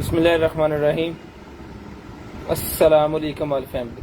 बिस्मिल्लाहिर्रहमानिर्रहीम। अस्सलामुअलैकुम all family.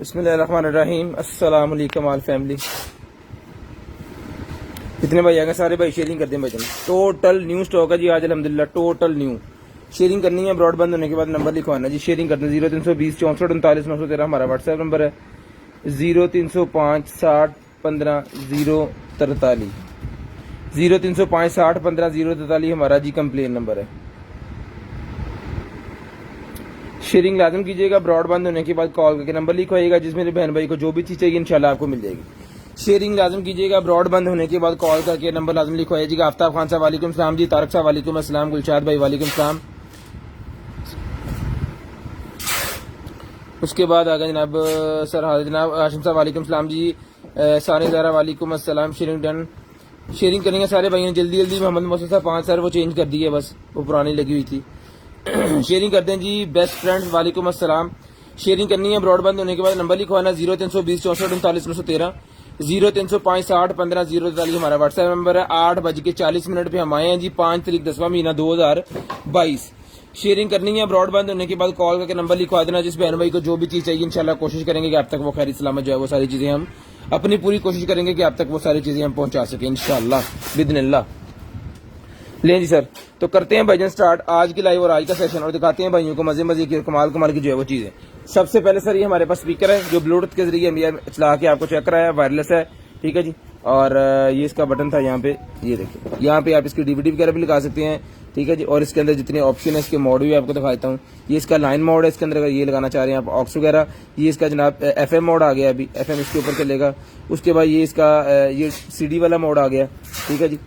बिस्मिल्लाहिर्रहमानिर्रहीम। अस्सलाम वालेकुम ऑल फैमिली। कितने भाई आएंगे? सारे भाई शेयरिंग कर दें भाई। टोटल न्यू स्टॉक है जी आज अल्हम्दुलिल्लाह, टोटल न्यू। शेयरिंग करनी है, ब्रॉडबैंड होने के बाद नंबर लिखवाना जी। शेयरिंग करते हैं 0320 64 39 913 हमारा व्हाट्सएप नंबर है। 0305 60 15 043 0305 60 15 043 हमारा जी कंप्लेन नंबर है। शेयरिंग लाजम कीजिएगा, ब्रॉडबैंड होने के बाद कॉल करके नंबर लिखवाइएगा। जिस मेरे बहन भाई को जो भी चीज़ चाहिए इंशाल्लाह आपको मिल जाएगी। शेयरिंग लाजम कीजिएगा, ब्रॉडबैंड होने के बाद कॉल करके नंबर लाजम लिखवाइएगा। आफ्ताब खान साहब वालेकुम सलाम जी, तारक साहब वालेकुम अस्सलाम, गुलशाद भाई वालेकुम सलाम। उसके बाद आ गए जनाब सर हाजिर जनाब आशिम साहब वालेकुम सलाम जी, सानी ज़ारा वालेकुम अस्सलाम। Sharing done. शेयरिंग करेंगे सारे भाइयों जल्दी जल्दी। मोहम्मद मोहसिन साहब 5 सर वो चेंज कर दी है, बस वो पुरानी लगी हुई थी। शेयरिंग करते हैं जी। बेस्ट फ्रेंड्स वालेकुम अस्सलाम। शेयरिंग करनी है, ब्रॉडबैंड होने के बाद नंबर लिखवाना 0320 64 39 913 0305 60 15 043 हमारा व्हाट्सएप नंबर है। 8:40 पे हम आए हैं जी, 5 तारीख 10वां महीना 2022। शेयरिंग करनी है, ब्रॉडबैंड होने के बाद कॉल करके नंबर लिखवा देना। जिस बहन भाई को जो भी चीज़ चाहिए इंशाल्लाह कोशिश करेंगे कि आप तक वो खैर सलामत जो है वो सारी चीज़ें हम अपनी पूरी कोशिश करेंगे कि आप तक वो सारी चीज़ें हम पहुंचा सकें इंशाल्लाह बिइज़्निल्लाह। लें जी सर, तो करते हैं भाईजान स्टार्ट आज की लाइव और आज का सेशन और दिखाते हैं भाइयों को मजे मजे की और कमाल कमाल की जो है वो चीज़ें। सबसे पहले सर ये हमारे पास स्पीकर है जो ब्लूटूथ के जरिए हम चला के आपको चेक कराया, वायरलेस है, ठीक है जी। और ये इसका बटन था यहाँ पे, ये देखिए यहाँ पे आप इसकी डीवीडी वगैरह भी लगा सकते हैं, ठीक है जी। और इसके अंदर जितने ऑप्शन है इसके मोड भी आपको दिखा देता हूँ। ये इसका लाइन मोड है, इसके अंदर अगर ये लगाना चाह रहे हैं आप ऑक्स वगैरह, ये इसका जनाब FM मोड आ गया, अभी FM इसके ऊपर चलेगा। उसके बाद ये इसका ये CD वाला मोड आ गया, ठीक है जी।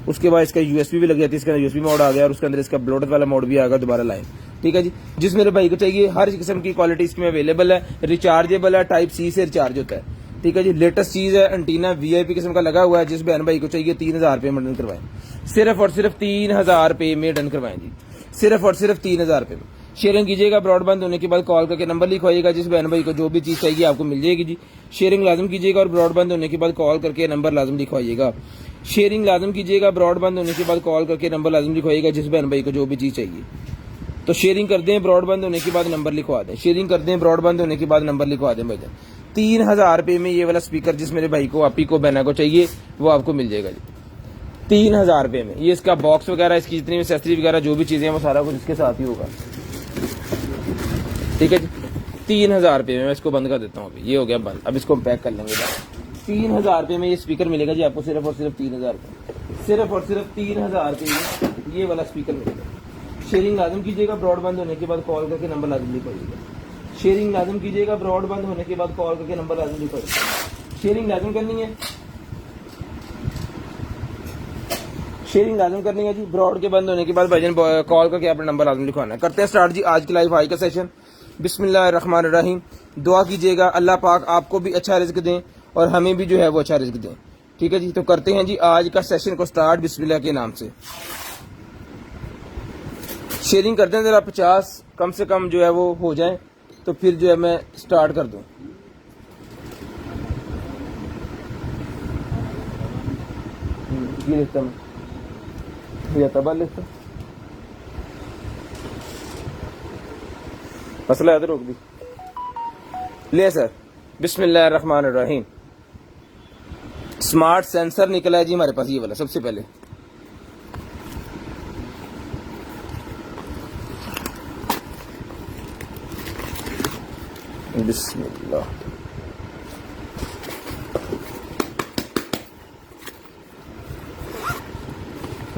उसके बाद इसका USB भी लग जाती है, इसके अंदर USB मोड आ गया और उसके अंदर इसका ब्लूटूथ वाला मोड भी आएगा दोबारा लाइन, ठीक है जी। जिस मेरे भाई को चाहिए हर किस्म की क्वालिटी इसमें अवेलेबल है, रिचार्जेबल है, टाइप C से रिचार्ज होता है, ठीक है जी। लेटेस्ट चीज़ है, एंटीना VIP किस्म का लगा हुआ है। जिस बहन भाई को चाहिए 3000 रुपये में डन करवाएं, सिर्फ और सिर्फ 3000 रुपये में डन करवाएं जी, सिर्फ और सिर्फ 3000 रुपये में। शेयरिंग कीजिएगा, ब्रॉडबैंड होने के बाद कॉल करके नंबर लिखवाइएगा। जिस बहन भाई को जो भी चीज़ चाहिए आपको मिल जाएगी जी। शेयरिंग लाजम कीजिएगा और ब्रॉडबैंड होने के बाद कॉल करके नंबर लाजम लिखवाइएगा। शेयरिंग लाजम कीजिएगा, ब्रॉडबैंड होने के बाद कॉल करके नंबर लाजम लिखवाइएगा। जिस बहन भाई को जो भी चीज़ चाहिए तो शेयरिंग कर दें, ब्रॉडबैंड होने के बाद नंबर लिखवा दें। शेयरिंग कर दें, ब्रॉडबैंड होने के बाद नंबर लिखवा दें भाई। 3000 रुपये में ये वाला स्पीकर जिस मेरे भाई को आपी को बहना को चाहिए वो आपको मिल जाएगा जी 3000 रुपये में। ये इसका बॉक्स वगैरह, इसकी जितनी भी एक्सेसरी वगैरह जो भी चीज़ें हैं वो सारा कुछ इसके साथ ही होगा, ठीक है जी। 3000 रुपये में मैं इसको बंद कर देता हूँ। अभी ये हो गया बंद, अब इसको हम पैक कर लेंगे। 3000 रुपये में ये स्पीकर मिलेगा जी आपको, सिर्फ और सिर्फ 3000 रुपये, सिर्फ और सिर्फ 3000 रुपये में ये वाला स्पीकर मिलेगा। शेयरिंग लाजम कीजिएगा, ब्रॉडबैंड होने के बाद कॉल करके नंबर लाजम लिखवाइएगा। शेयरिंग लाजम कीजिएगा, ब्रॉडबैंड होने के बाद कॉल करके नंबर लाजम लिखवाइएगा। शेयरिंग लाजम करनी है, शेयरिंग लाजम करनी है जी। ब्रॉड के बंद होने के बाद भाईजान कॉल करके अपना नंबर लाजम लिखवाना है। करते हैं स्टार्ट जी आज की लाइव हाई का सेशन। बिस्मिल्लाहिर्रहमानिर्रहीम। दुआ कीजिएगा अल्लाह पाक आपको भी अच्छा रिज़्क दें और हमें भी जो है वो अच्छा रिज़्क दें, ठीक है जी। तो करते हैं जी आज का सेशन को स्टार्ट बिस्मिल्लाह के नाम से। शेयरिंग करते हैं जरा 50 कम से कम जो है वो हो जाए तो फिर जो है मैं स्टार्ट कर दूं। ये लिखता मैं या तबाल लिखता मसला है तो रोक दी ले सर। बिस्मिल्लाहिर्रहमानिर्रहीम। स्मार्ट सेंसर निकला है जी हमारे पास, ये वाला सबसे पहले। बिस्मिल्लाह।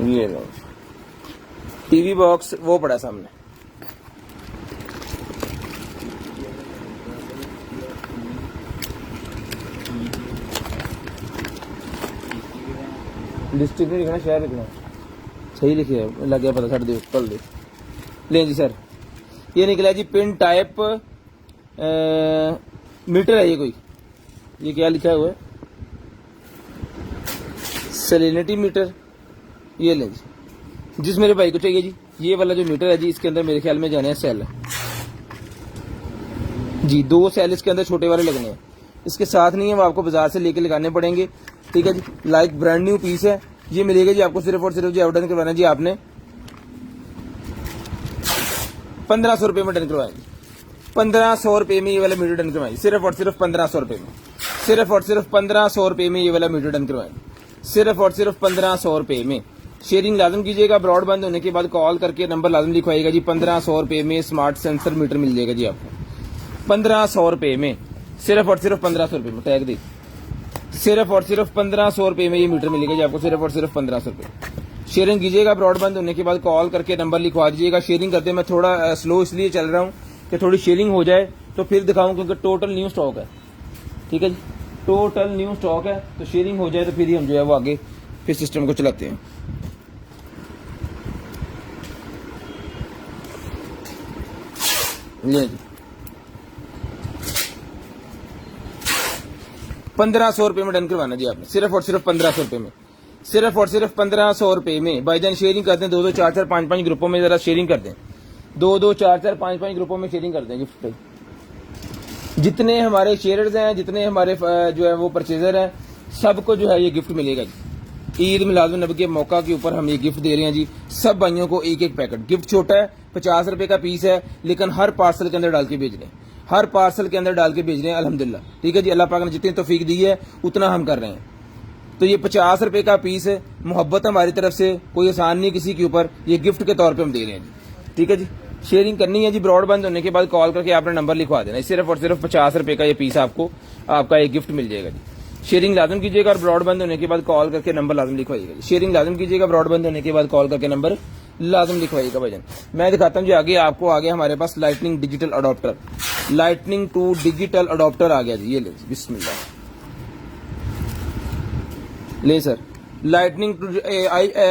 ये लो टीवी बॉक्स वो पड़ा सामने। डिस्ट्रिक्ट नहीं लिखना, शहर लिखना, सही लिखे लग गया पता, छड़ दे कल दे। ले जी सर, ये निकला जी पिन टाइप मीटर है ये कोई, ये क्या लिखा हुआ है, सेलेनिटी मीटर। ये लें जी, जिस मेरे भाई को चाहिए जी, ये वाला जो मीटर है जी, इसके अंदर मेरे ख्याल में जाने हैं सेल जी, 2 सेल इसके अंदर छोटे वाले लगने हैं। इसके साथ नहीं है, वो आपको बाजार से लेके लगाने पड़ेंगे, ठीक है जी। लाइक ब्रांड न्यू पीस है, ये मिलेगा जी आपको सिर्फ और सिर्फ जी ऑर्डर करवाना जी आपने 1500 रुपये में डन करवाएंगे। 1500 रुपये में ये वाला मीटर डन करवाएंगे, सिर्फ और सिर्फ 1500 रुपये में, सिर्फ और सिर्फ 1500 रुपये में ये वाला मीटर डन करवाएंगे, सिर्फ और सिर्फ 1500 रुपये में। शेयरिंग लाजम कीजिएगा, ब्रॉडबैंड होने के बाद कॉल करके नंबर लाजम लिखवाइएगा जी। 1500 रुपये में स्मार्ट सेंसर मीटर मिल जाएगा जी आपको, 1500 रुपये में, सिर्फ और सिर्फ 1500 रुपये में। टैग दे, सिर्फ और सिर्फ 1500 रुपये में ये मीटर मिलेगा जी आपको, सिर्फ और सिर्फ 1500 रुपये। शेयरिंग कीजिएगा, ब्रॉडबैंड होने के बाद कॉल करके नंबर लिखवा दीजिएगा। शेयरिंग करते मैं थोड़ा स्लो इसलिए चल रहा हूँ कि थोड़ी शेयरिंग हो जाए तो फिर दिखाऊं, क्योंकि टोटल न्यू स्टॉक है, ठीक है जी, टोटल न्यू स्टॉक है। तो शेयरिंग हो जाए तो फिर ही हम जो है वो आगे फिर सिस्टम को चलाते हैं। ले जी, 1500 रुपये में डन करवाना जी आपने, सिर्फ और सिर्फ 1500 रुपये में, सिर्फ और सिर्फ 1500 रुपये में। भाईजान शेयरिंग करते हैं, 2-2 4-4 5-5 ग्रुपों में जरा शेयरिंग कर दें, 2-2 4-4 5-5 ग्रुपों में शेयरिंग कर दें गिफ्ट पे। जितने हमारे शेयरर्स हैं, जितने हमारे जो है वो परचेजर हैं, सबको जो है ये गिफ्ट मिलेगा जी। ईद मिलादुन नबी के मौका के ऊपर हम ये गिफ्ट दे रहे हैं जी सब भाइयों को, एक एक पैकेट। गिफ्ट छोटा है, 50 रुपए का पीस है, लेकिन हर पार्सल के अंदर डाल के भेज रहे हैं, हर पार्सल के अंदर डाल के भेज रहे हैं अल्हम्दुलिल्लाह, ठीक है जी। अल्लाह पाक ने जितनी तौफीक दी है उतना हम कर रहे हैं। तो ये 50 रुपए का पीस है, मोहब्बत हमारी तरफ से, कोई आसान नहीं किसी के ऊपर, ये गिफ्ट के तौर पे हम दे रहे हैं जी, ठीक है जी। शेयरिंग करनी है जी, ब्रॉडबैंड होने के बाद कॉल करके आपने नंबर लिखवा देना, सिर्फ और सिर्फ 50 रुपए का ये पीस आपको, आपका एक गिफ्ट मिल जाएगा जी। शेयरिंग लाजम कीजिएगा और ब्रॉडबैंड होने के बाद कॉल करके नंबर लाजम लिखवाइएगा जी। शेयरिंग लाजम कीजिएगा, ब्रॉडबैंड होने के बाद कॉल करके नंबर लाजम लिखवाइएगा भाईजान। मैं दिखाता हूँ जी आगे आपको, आगे हमारे पास lightning digital adapter, lightning to digital adapter आ गया जी। ये ले बिस्मिल्लाह, ले सर, लाइटनिंग टू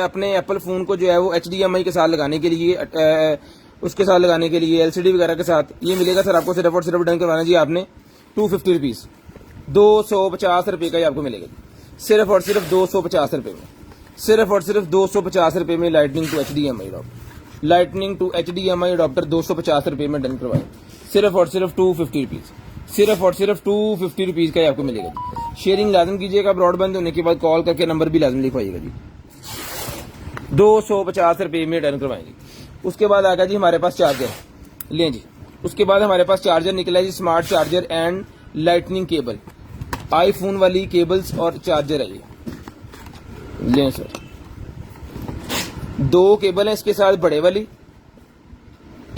अपने एप्पल फोन को जो है वो HDMI के साथ लगाने के लिए, उसके साथ लगाने के लिए LCD वगैरह के साथ ये मिलेगा सर आपको। सिर्फ और सिर्फ डन करवाना जी आपने 250 रुपीज, 250 रुपये का ही आपको मिलेगा, सिर्फ और सिर्फ 250 रुपये में, सिर्फ और सिर्फ 250 रुपये में lightning to HDMI adapter, lightning to HDMI adapter 250 रुपये में डन करवाए, सिर्फ और सिर्फ 250 रुपीज, सिर्फ और सिर्फ 250 रुपीज का ही आपको मिलेगा जी। शेयरिंग लाजम कीजिएगा, ब्रॉडबैंड होने के बाद कॉल करके नंबर भी लाजम लिखवाइएगा जी। 250 रुपये में डन करवाएंगे। उसके बाद आ गया जी हमारे पास चार्जर, लें जी। उसके बाद हमारे पास चार्जर निकला है जी, smart charger and lightning cable, iPhone वाली केबल्स और चार्जर है ये, लें सर। 2 केबल है इसके साथ बड़े वाली,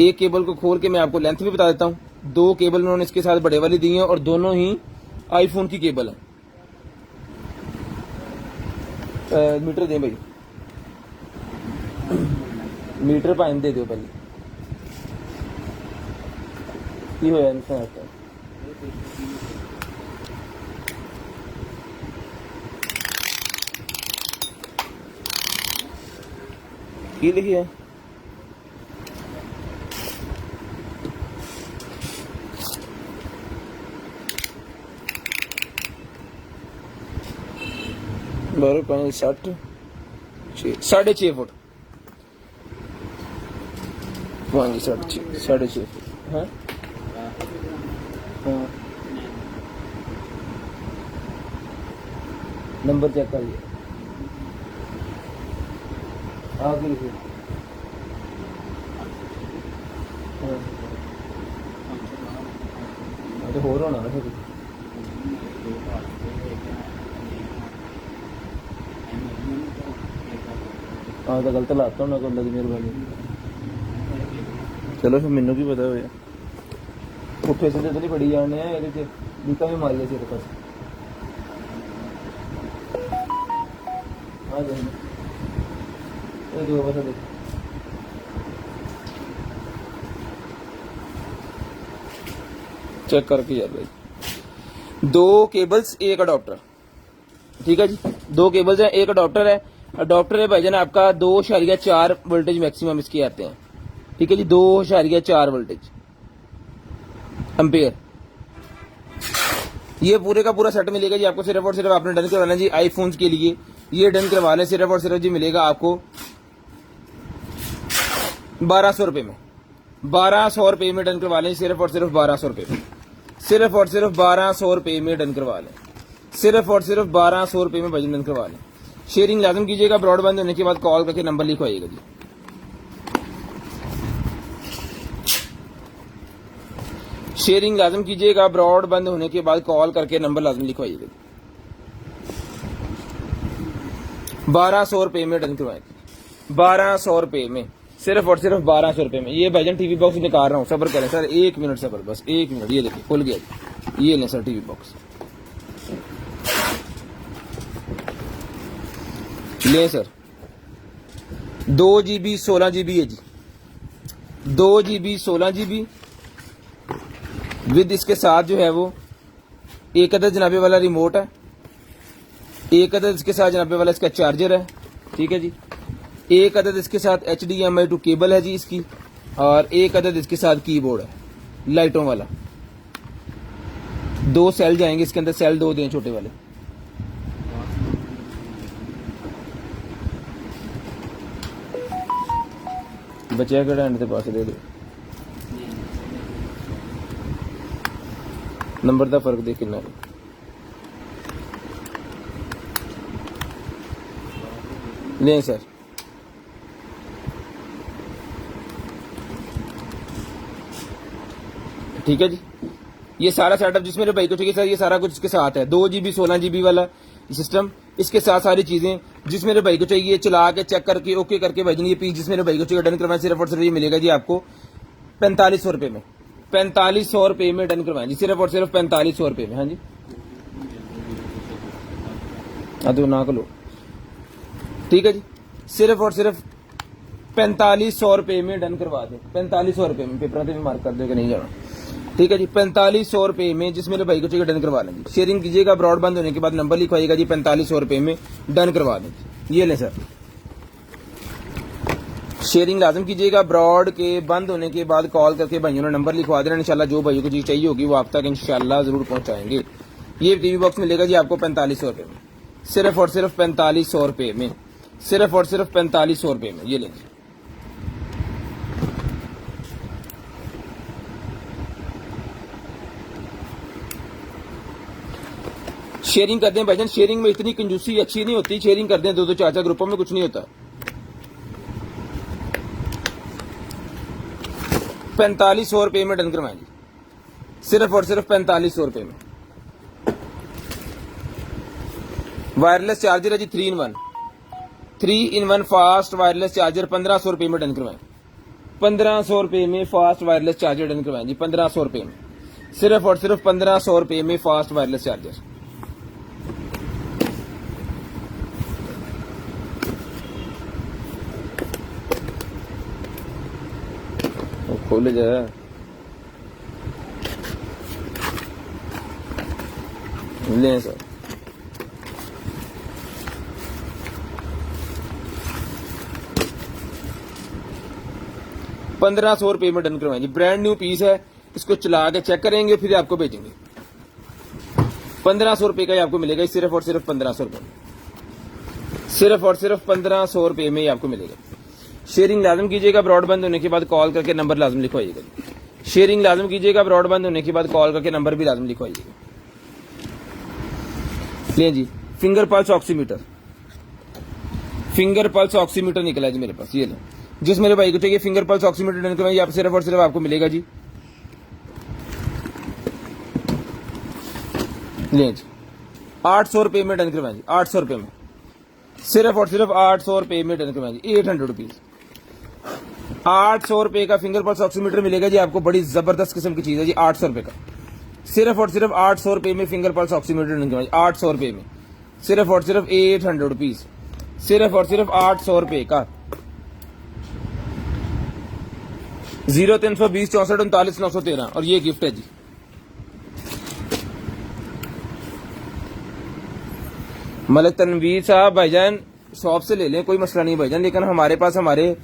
एक केबल को खोल के मैं आपको लेंथ भी बता देता हूँ। 2 केबल उन्होंने इसके साथ बड़े वाली दी है और दोनों ही आईफोन की केबल है। मीटर दें भाई, मीटर पाइन दे दो पहले, ये हो जाए की लिखी है, बारह 5 60 6.5 फुट, 6.5 फुट। हाँ हाँ, नंबर चेक कर लिया, आगे लिखिए। तो हो रहा ना फिर, हाँ तो गलत लाता हूँ ना को लगी मेहरबानी। चलो फिर मैनू की पता हो, पुठे सीधे तो नहीं पड़ी जाने हैं, ये बीका भी मारी है तेरे पास। हाँ जी, बता देख, चेक करके यार भाई। 2 केबल्स 1 अडॉप्टर, ठीक है जी। 2 केबल्स हैं, 1 अडॉप्टर है। अडॉप्टर है भाईजान आपका 2.4 वोल्टेज मैक्सिमम इसके आते हैं, ठीक है जी। 2.4 वोल्टेज एम्पेयर, ये पूरे का पूरा सेट मिलेगा जी आपको, सिर्फ और सिर्फ आपने डन करवाना जी आईफोन्स के लिए, ये डन करवा लें, सिर्फ और सिर्फ जी मिलेगा आपको 1200 रुपए में, 1200 रुपए में डन करवा लें, सिर्फ और सिर्फ 1200 रुपए में, सिर्फ और सिर्फ 1200 रुपए में डन करवा लें, सिर्फ और सिर्फ 1200 रुपए में भजन डन करवा लें। शेयरिंग लाजम कीजिएगा, ब्रॉडबैंड होने के बाद कॉल करके नंबर लिखवाइएगा जी। शेयरिंग लाजम कीजिएगा, ब्रॉड बंद होने के बाद कॉल करके नंबर लाजम लिखवाइएगा। 1200 रुपए में डन करवाएंगे, 1200 रुपए में, सिर्फ और सिर्फ 1200 रुपए में। ये भाईजान टीवी बॉक्स निकाल रहा हूँ, सब्र करें सर, 1 मिनट सब्र, बस 1 मिनट। ये देखिए खुल गया, ये लें सर टीवी बॉक्स, ले सर। 2 GB 16 GB है जी, 2 GB 16 GB विद इसके साथ जो है वो एक अदद जनाबे वाला रिमोट है, एक अदद इसके साथ जनाबे वाला इसका चार्जर है, ठीक है जी। एक अदद इसके साथ HDMI टू केबल है जी इसकी, और एक अदद इसके साथ कीबोर्ड है लाइटों वाला। 2 सेल जाएंगे इसके अंदर, सेल 2 दें छोटे वाले। बचा कड़ा एंड के पास दे दो, नंबर का फर्क देख कितना लें सर। ठीक है जी, ये सारा सेटअप जिस मेरे भाई को चाहिए सर, ये सारा कुछ इसके साथ है। 2 GB 16 GB वाला सिस्टम, इसके साथ सारी चीजें जिस मेरे भाई को चाहिए, चला के चेक करके ओके करके भेजेंगे। ये पीस जिस मेरे भाई को चाहिए डन करवाएं, सिर्फ और सिर्फ ये मिलेगा जी आपको 4500 रुपए में, 4500 रुपए में डन करवाएं जी, सिर्फ और सिर्फ 4500 रुपए में। हाँ जी, तो ना लो, ठीक है जी, सिर्फ और सिर्फ 4500 रुपए में डन करवा दें, 4500 रुपए में। पेपर में मार्क कर दो कि नहीं जाना, ठीक है जी। 4500 रुपए में जिस मेरे भाई को चाहिए डन करवा लेंगे। शेयरिंग कीजिएगा, ब्रॉड बंद होने के बाद नंबर लिखवाइएगा जी, 4500 रुपए में डन करवा देंगे। ये ले सर, शेयरिंग लाजम कीजिएगा, ब्रॉड के बंद होने के बाद कॉल करके भाइयों ने नंबर लिखवा देना। इंशाल्लाह जो भाइयों को चीज चाहिए होगी वो आप तक इंशाल्लाह जरूर पहुंचाएंगे। ये टीवी बॉक्स मिलेगा जी आपको 4500 रुपए में, सिर्फ और सिर्फ 4500 रुपए में, सिर्फ और सिर्फ 4500 रुपए में। ये लेंगे, शेयरिंग कर दें भाईजान। शेयरिंग में इतनी कंजूसी अच्छी नहीं होती, शेयरिंग कर दें 2-2 4-4 ग्रुपों में, कुछ नहीं होता। 4500 रुपए में डन करवाएंगे, सिर्फ और सिर्फ 4500 रुपए में। वायरलेस चार्जर है जी 3 in 1 फास्ट वायरलेस चार्जर 1500 रुपए में डन करवाएं, 1500 रुपए में फास्ट वायरलेस चार्जर डन करवाएं जी, 1500 रुपए में, सिर्फ और सिर्फ 1500 रुपए में फास्ट वायरलेस चार्जर। खोले जाए, लें सर। ₹1500 रुपए में डन करवाएंगे, ब्रांड न्यू पीस है, इसको चला के चेक करेंगे फिर आपको भेजेंगे। 1500 रुपए का ही आपको मिलेगा, सिर्फ और सिर्फ 1500 रुपए में, सिर्फ और सिर्फ 1500 रुपए में ही आपको मिलेगा। शेयरिंग लाजम कीजिएगा, ब्रॉडबैंड होने के बाद कॉल करके नंबर लाजम लिखवाइएगा। शेयरिंग लाजम कीजिएगा, ब्रॉडबैंड होने के बाद कॉल करके नंबर भी लाजम लिखवाइएगा। ले जी, finger pulse oximeter, finger pulse oximeter निकला है जी मेरे पास। ये लो, जिस मेरे भाई को चाहिए फिंगर पल्स ऑक्सीमीटर डन करवाइए, आप सिर्फ और सिर्फ आपको मिलेगा जी, ले जी 800 रुपए में डन करवाएं जी, 800 रुपए में, सिर्फ और सिर्फ 800 रुपए में डन करवाएं जी, 800 रुपीज। 800 रुपए का फिंगर पल्स ऑक्सीमीटर मिलेगा जी आपको, बड़ी जबरदस्त किस्म की चीज है जी, 800 रुपए का, सिर्फ और सिर्फ 800 रुपए में फिंगर पल्स ऑक्सीमीटर डन करवाएं, 800 रुपए में, सिर्फ और सिर्फ 800 रुपीज, सिर्फ और सिर्फ 800 रुपए का। 0320 64 39 913 और ये गिफ्ट है जी। मलिक तनवीर साहब भाईजान शॉप से ले लें, कोई मसला नहीं भाईजान, लेकिन हमारे पास हमारे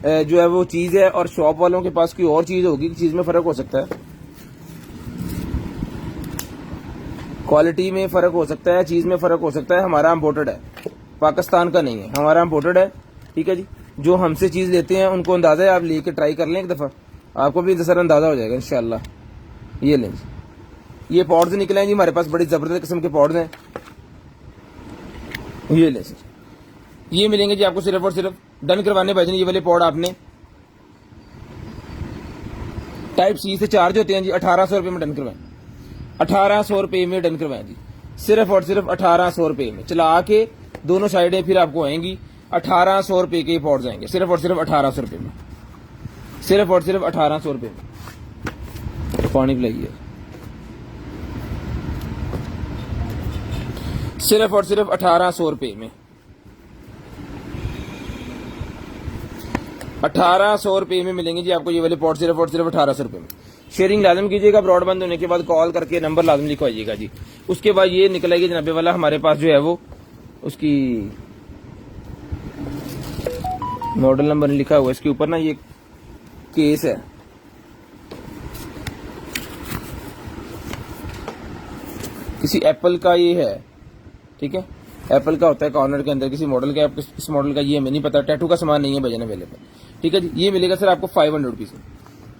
जो है वो चीज है और शॉप वालों के पास कोई और चीज होगी, चीज में फर्क हो सकता है। क्वालिटी में फ़र्क हो सकता है, चीज़ में फ़र्क हो सकता है। हमारा इम्पोर्टेड है, पाकिस्तान का नहीं है, हमारा इम्पोर्टेड है। ठीक है जी, जो हमसे चीज़ लेते हैं उनको अंदाज़ा है, आप लेके ट्राई कर लें एक दफ़ा, आपको भी सर अंदाज़ा हो जाएगा इंशाल्लाह। ये लें जी, ये पॉड्स निकले हैं जी हमारे पास, बड़ी ज़बरदस्त किस्म के पॉड्स हैं। ये लें सर, ये मिलेंगे जी आपको सिर्फ और सिर्फ डन करवाने भाईजान। ये वाले पॉड आपने टाइप सी से चार्ज होते हैं जी, 1800 रुपये में डन करवाएं, 1800 रुपये में डन करवाएं जी, सिर्फ और सिर्फ 1800 रुपये में। चला के दोनों साइडें फिर आपको आएंगी, 1800 रुपये के पॉड्स आएंगे, सिर्फ और सिर्फ 1800 रुपये में, सिर्फ और सिर्फ 1800 रुपये में। पानी पिलाइए, सिर्फ और सिर्फ 1800 रुपये में, 1800 रुपये में मिलेंगे जी आपको ये वाले पॉट, सिर्फ और सिर्फ 1800 रुपये में। शेयरिंग लाजम कीजिएगा, ब्रॉडबैंड होने के बाद कॉल करके नंबर लाजम लिखवाइएगा जी। उसके बाद ये निकलेगी जनाबे वाला हमारे पास जो है वो, उसकी मॉडल नंबर नहीं लिखा हुआ इसके ऊपर ना, ये केस है, किसी एप्पल का ये है। ठीक है, एप्पल का होता है कॉर्नर के अंदर किसी मॉडल का, इस मॉडल का ये हमें नहीं पता, टैटू का सामान नहीं है भजन अवेलेबल। ठीक है जी, ये मिलेगा सर आपको 500 रुपीज में,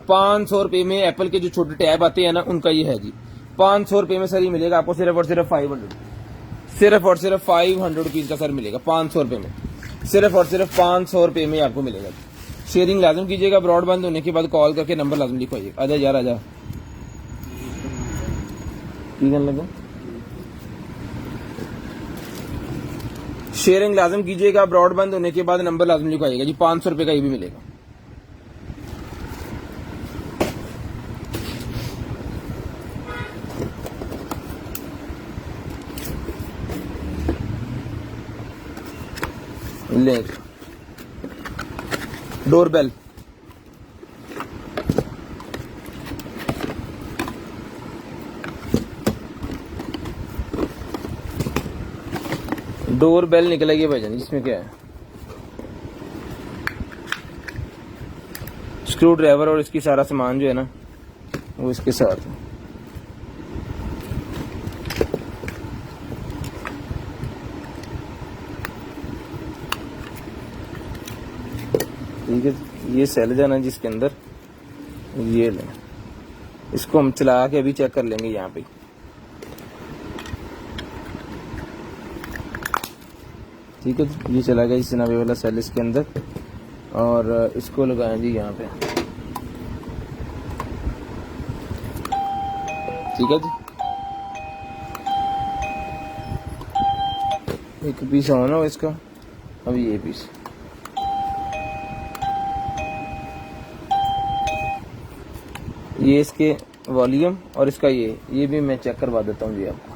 500 रुपये में। एप्पल के जो छोटे टैब आते हैं ना उनका ये है जी, 500 रुपये में सर ये मिलेगा आपको, सिर्फ और सिर्फ 500, सिर्फ और सिर्फ 500 रुपीज का सर मिलेगा 500 रुपये में, सिर्फ और सिर्फ 500 रुपये में आपको मिलेगा। शेयरिंग लाजम कीजिएगा, ब्रॉडबैंड होने के बाद कॉल करके नंबर लाजम लिखवाइएगा। आजा यार आजा, ठीक है लगा। शेयरिंग लाजम कीजिएगा, ब्रॉडबैंड होने के बाद नंबर लाजम लिखवाइएगा जी, 500 रुपये का ये भी मिलेगा। ले डोरबेल, डोर बेल निकलेगी भाईजान, इसमें क्या है, स्क्रू ड्राइवर और इसकी सारा सामान जो है ना वो इसके साथ है। ठीक है, ये सेल जाना जिसके अंदर, ये लें, इसको हम चला के अभी चेक कर लेंगे यहाँ पे। ठीक है, ये चला गया इस जनाबे वाला सेल इसके अंदर, और इसको लगाएं जी यहाँ पे। ठीक है जी, एक पीस ऑन हो इसका, अब ये पीस, ये इसके वॉल्यूम और इसका ये भी मैं चेक करवा देता हूँ जी आपको।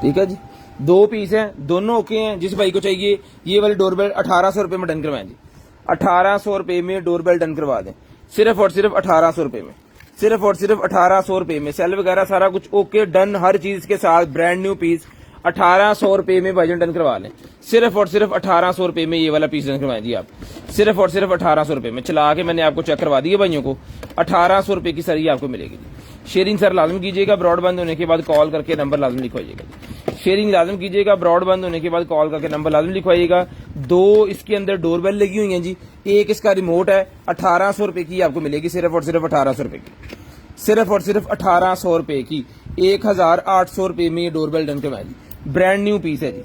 ठीक है जी, 2 पीस हैं, दोनों ओके हैं। जिस भाई को चाहिए ये वाले डोरबेल 1800 रुपये में डन करवाएं जी, 1800 रुपये में डोरबेल डन करवा दें, सिर्फ और सिर्फ 1800 रुपये में, सिर्फ और सिर्फ 1800 रुपये में। सेल वगैरह सारा कुछ ओके डन, हर चीज के साथ ब्रांड न्यू पीस 1800 रुपये में भाईजान डन करवा लें, सिर्फ और सिर्फ 1800 रुपये में ये वाला पीस डन करवाएं जी आप, सिर्फ और सिर्फ 1800 रुपये में। चला के मैंने आपको चेक करवा दिया भाइयों को, 1800 रुपये की सर ये आपको मिलेगी जी। शेयरिंग सर लाजम कीजिएगा, ब्रॉडबैंड होने के बाद कॉल करके नंबर लाजम लिखवाइएगा। शेयरिंग लाजम कीजिएगा, ब्रॉडबैंड होने के बाद कॉल करके नंबर लाजम लिखवाइएगा। 2 इसके अंदर डोरबेल लगी हुई हैं जी, एक इसका रिमोट है, 1800 रुपये की आपको मिलेगी, सिर्फ और सिर्फ 1800 रुपये की, सिर्फ और सिर्फ 1800 रुपये की। 1800 रुपये में ये डोरबेल डन करवाएं जी, ब्रांड न्यू पीस है जी,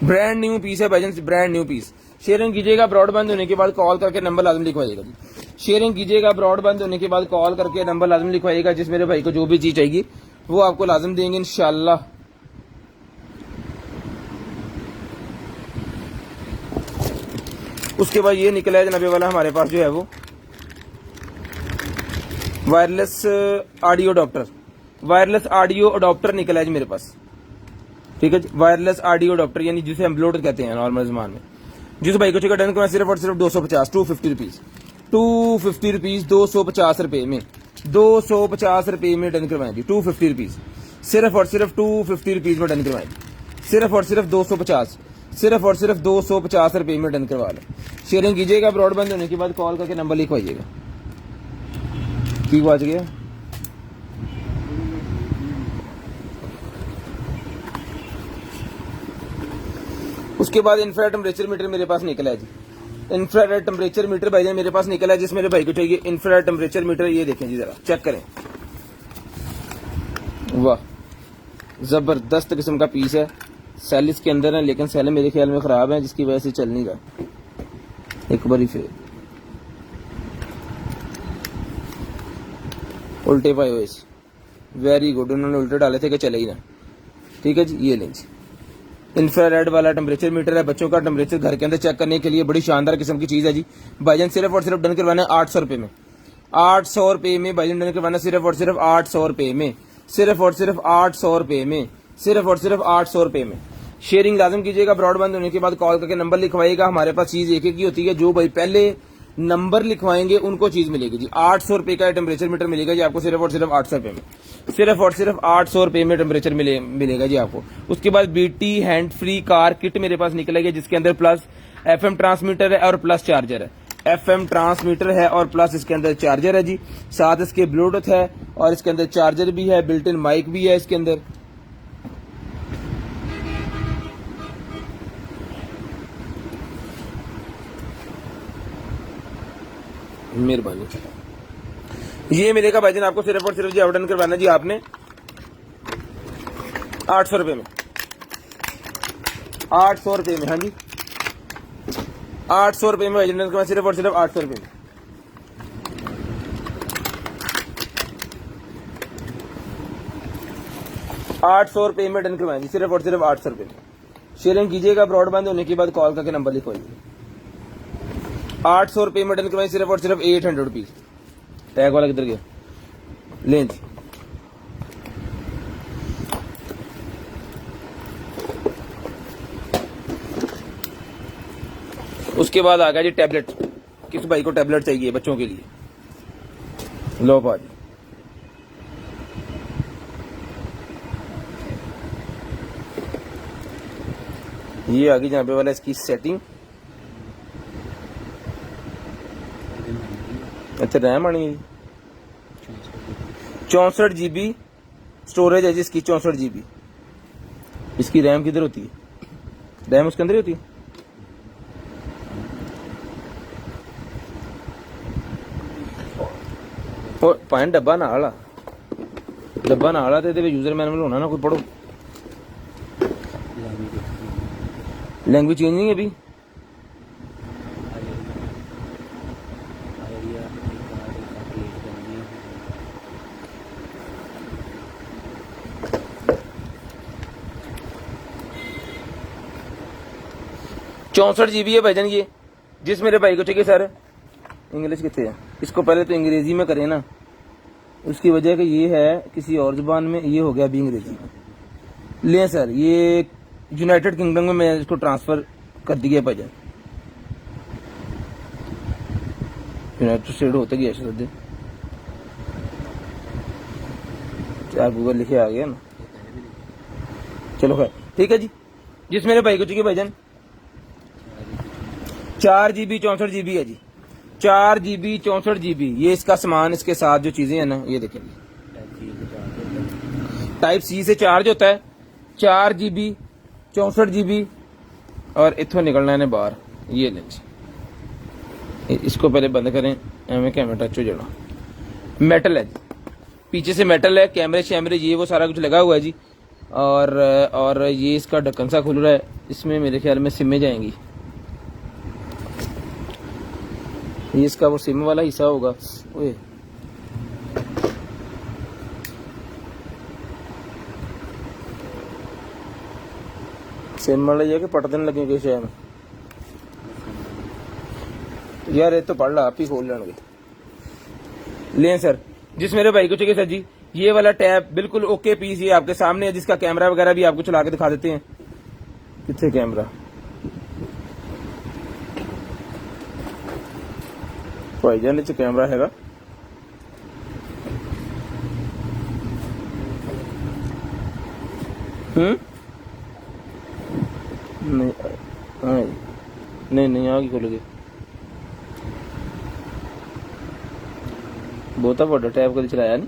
ब्रांड न्यू पीस है भाईजान, ब्रांड न्यू पीस। शेयरिंग कीजिएगा, ब्रॉडबैंड होने के बाद कॉल करके नंबर लाजम लिखवाइएगा जी। शेयरिंग कीजिएगा, ब्रॉडबैंड होने के बाद कॉल करके नंबर लाजम लिखवाइएगा। जिस मेरे भाई को जो भी चीज चाहिए वो आपको लाजम देंगे इंशाल्लाह। उसके बाद ये निकला है जनाबे वाला हमारे पास जो है वो wireless audio adopter, wireless audio adopter निकला है जी मेरे पास। ठीक है जी, वायरलेस ऑडियो अडॉप्टर यानी जिसे हम ब्लूटूथ कहते हैं नॉर्मल जमान में। जिस भाई को चाहिए डन करना, सिर्फ और सिर्फ 250, 250 रुपीज, 250 रुपीज, 250 रुपये में, 250 रुपये में डन करवाएं जी, 250 रुपीज, सिर्फ और सिर्फ 250 रुपीज में डन करवाएं, सिर्फ और सिर्फ 250, सिर्फ और सिर्फ 250 रुपये में डन करवा लें। शेयरिंग कीजिएगा, ब्रॉडबैंड होने के बाद कॉल करके नंबर लिखवाइएगा। ठीक बात गया। उसके बाद इंफ्रारेड टेम्परेचर मीटर मेरे पास निकला है जी, इंफ्रारेड टेम्परेचर मीटर भाईजान मेरे पास निकला है, जिस मेरे भाई को चाहिए इंफ्रारेड टेम्परेचर मीटर। ये देखें जी, जरा चेक करें, वाह जबरदस्त किस्म का पीस है। सेल इसके अंदर है, लेकिन सेल मेरे ख्याल में खराब है, जिसकी वजह से चल नहीं रहा। एक बारी फिर उल्टे पाए हुए, वेरी गुड, उन्होंने उल्टे डाले थे कि चले ही ना। ठीक है जी, ये लें जी, इंफ्रारेड वाला टेम्परेचर मीटर है, बच्चों का टेम्परेचर घर के अंदर चेक करने के लिए बड़ी शानदार किस्म की चीज है जी। भाईजान सिर्फ और सिर्फ डन करवाना है 800 रुपए में, 800 रुपए में भाईजान डन करवाना, सिर्फ और सिर्फ 800 रुपए में, सिर्फ और सिर्फ 800 रुपए में, सिर्फ और सिर्फ 800 रुपए में। शेयरिंग लाजम कीजिएगा, ब्रॉडबैंड होने के बाद कॉल करके नंबर लिखवाइएगा। हमारे पास चीज एक ही होती है, जो भाई पहले नंबर लिखवाएंगे उनको चीज मिलेगी जी। 800 रुपए का टेम्परेचर मीटर मिलेगा जी आपको, सिर्फ और सिर्फ 800 रुपए में, सिर्फ और सिर्फ 800 रुपए में टेम्परेचर मिलेगा जी आपको। उसके बाद BT hand free car kit मेरे पास निकलेगी, जिसके अंदर प्लस FM ट्रांसमीटर है और प्लस चार्जर है। FM ट्रांसमीटर है और प्लस इसके अंदर चार्जर है जी, साथ इसके ब्लूटूथ है और इसके अंदर चार्जर भी है, बिल्ट इन माइक भी है इसके अंदर। मेहरबानी, ये मिलेगा भाईजान आपको सिर्फ और सिर्फ जी ऑर्डर करवाना जी आपने 800 रुपए में, 800 रुपए में, हाँ जी 800 रुपए में भाईजान करवाना, सिर्फ और सिर्फ 800 रुपए में। ₹800 में डन करवाएंगे, सिर्फ और सिर्फ 800 रुपए में। शेयरिंग कीजिएगा, ब्रॉडबैंड होने के बाद कॉल करके नंबर लिखवाइए। 800 रुपए में डन करवाएंगे, सिर्फ और सिर्फ 800 रुपीज। टैग वाला किधर गया, लें जी। उसके बाद आ गया जी टैबलेट, किस भाई को टैबलेट चाहिए बच्चों के लिए, लो भाजी। ये आ गई जहां पे वाला इसकी सेटिंग, अच्छा रैम आनी है 64 GB स्टोरेज है जिसकी, 64 GB। इसकी रैम किधर होती है, रैम उसके अंदर ही होती है। और पाइन डब्बा ना आला ते यूजर मैनुअल होना ना, कोई पढ़ो। लैंग्वेज चेंज नहीं है अभी, GB है भाईजान ये, जिस मेरे भाई को चाहिए। सर इंग्लिश कितने है, इसको पहले तो अंग्रेजी में करें ना, उसकी वजह कि ये है किसी और जुबान में, ये हो गया अभी अंग्रेजी में। ले सर, ये यूनाइटेड किंगडम में मैं इसको ट्रांसफर कर दिया भाईजान, यूनाइटेड स्टेट होता गया शायद, चार गूगल लिखे आ गया ना। चलो खैर ठीक है जी, जिस मेरे भाई को चाहिए भाईजान 4 GB 64 GB है जी, 4 GB 64 GB। ये इसका सामान, इसके साथ जो चीजें हैं ना, ये देखेंगे टाइप C से चार्ज होता है, 4 GB 64 GB। और इथों निकलना है बाहर, ये लें जी। इसको पहले बंद करें, एवं कैमरा टच हो जाना। मेटल है जी, पीछे से मेटल है, कैमरे शैमरे ये वो सारा कुछ लगा हुआ है जी। और ये इसका ढक्कन सा खुल रहा है, इसमें मेरे ख्याल में सिमें जाएंगी। ये इसका वो सिम वाला हिस्सा होगा। ओए सिम वाला ये कि पटदन लगेंगे शायद यार, ये तो पढ़ ला आप ही खोल लेंगे। लें सर, जिस मेरे भाई को चाहिए सर जी, ये वाला टैब बिल्कुल ओके पीस, ये आपके सामने है, जिसका कैमरा वगैरह भी आपको चला के दिखा देते हैं। कितने कैमरा भाईजान, कैमरा हैगा नहीं हाँ नहीं आगे खोलोगे बहुता बड़ा टैब कभी चलाया नहीं।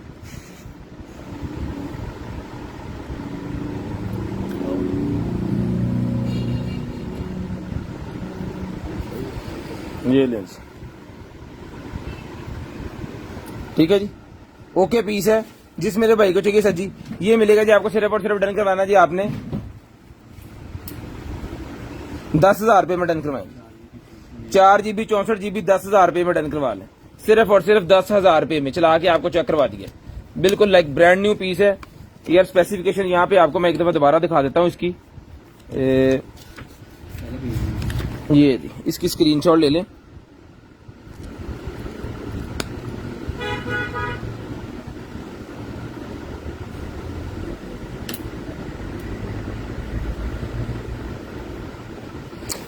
ये लेंस ठीक है जी, ओके पीस है। जिस मेरे भाई को चाहिए सर जी, ये मिलेगा जी आपको सिर्फ और सिर्फ डन करवाना जी आपने 10,000 रुपये में डन करवाएंगे। 4 GB 64 GB 10,000 रुपये में डन करवा लें, सिर्फ और सिर्फ 10,000 रुपये में चला के आपको चेक करवा दिया। बिल्कुल लाइक ब्रांड न्यू पीस है यार। स्पेसिफिकेशन यहाँ पे आपको मैं एक दफा दोबारा दिखा देता हूँ इसकी। ये इसकी स्क्रीनशॉट ले लें।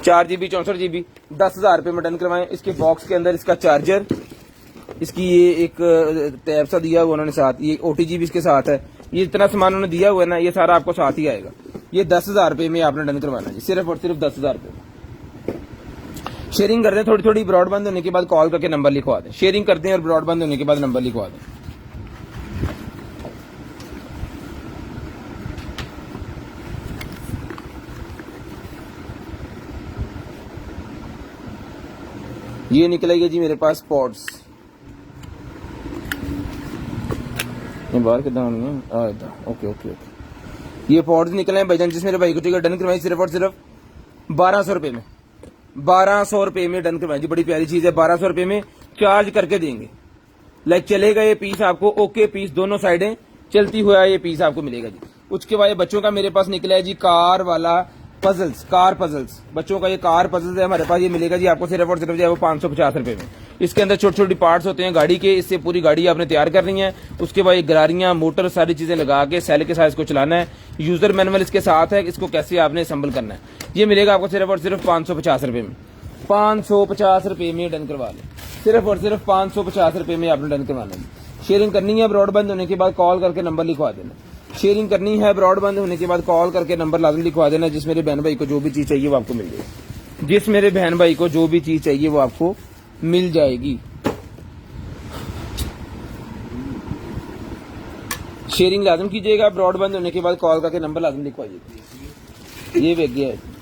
चार GB 64 GB 10,000 रुपये में डन करवाएं। इसके बॉक्स के अंदर इसका चार्जर, इसकी ये एक टैब सा दिया हुआ उन्होंने साथ, ये OTG भी इसके साथ है। ये इतना सामान उन्होंने दिया हुआ है ना, ये सारा आपको साथ ही आएगा। ये 10,000 रुपये में आपने डन करवाना जी, सिर्फ और सिर्फ 10,000 रुपये। शेयरिंग कर दें, थोड़ी थोड़ी ब्रॉडबैंड होने के बाद कॉल करके नंबर लिखवा दें। शेयरिंग कर दें और ब्रॉडबैंड होने के बाद नंबर लिखवा दें। ये निकलेगा जी मेरे पास पॉड्स, ये बाहर कितना ओके ओके ओके। ये पॉड्स निकले हैं भाईजान, जिस मेरे भाई को टिकट डन करवाई सिर्फ और सिर्फ 1200 रुपये में। 1200 रुपये में डन करवाई जी, बड़ी प्यारी चीज है। 1200 रुपये में चार्ज करके देंगे। लाइक चलेगा ये पीस आपको, ओके पीस दोनों साइडें चलती हुआ ये पीस आपको मिलेगा जी। उसके बाद बच्चों का मेरे पास निकला है जी कार वाला पजल्स, कार पजल्स, बच्चों का ये कार पजल्स है हमारे पास। ये मिलेगा जी आपको सिर्फ और सिर्फ जो है वो 550 रुपये में। इसके अंदर छोटे छोटे पार्ट्स होते हैं गाड़ी के, इससे पूरी गाड़ी आपने तैयार करनी है। उसके बाद ये गरारियां, मोटर, सारी चीजें लगा के सेल के साथ इसको चलाना है। यूजर मैनुअल इसके साथ है, इसको कैसे आपने असेंबल करना है। ये मिलेगा आपको सिर्फ और सिर्फ 550 रुपये में। 550 रुपये में डन करवा लें, सिर्फ और सिर्फ 550 रुपये में आपने डन करवाना है। शेयरिंग करनी है, ब्रॉडबैंड होने के बाद कॉल करके नंबर लिखवा देना। शेयरिंग करनी है, ब्रॉडबैंड होने के बाद कॉल करके नंबर लाजम लिखवा देना। जिस मेरे बहन भाई को जो भी चीज चाहिए वो आपको मिल जाएगी। जिस मेरे बहन भाई को जो भी चीज चाहिए वो आपको मिल जाएगी। शेयरिंग लाजम कीजिएगा, ब्रॉडबैंड होने के बाद कॉल करके नंबर लाजम लिखवाइएगा। ये वेग गया है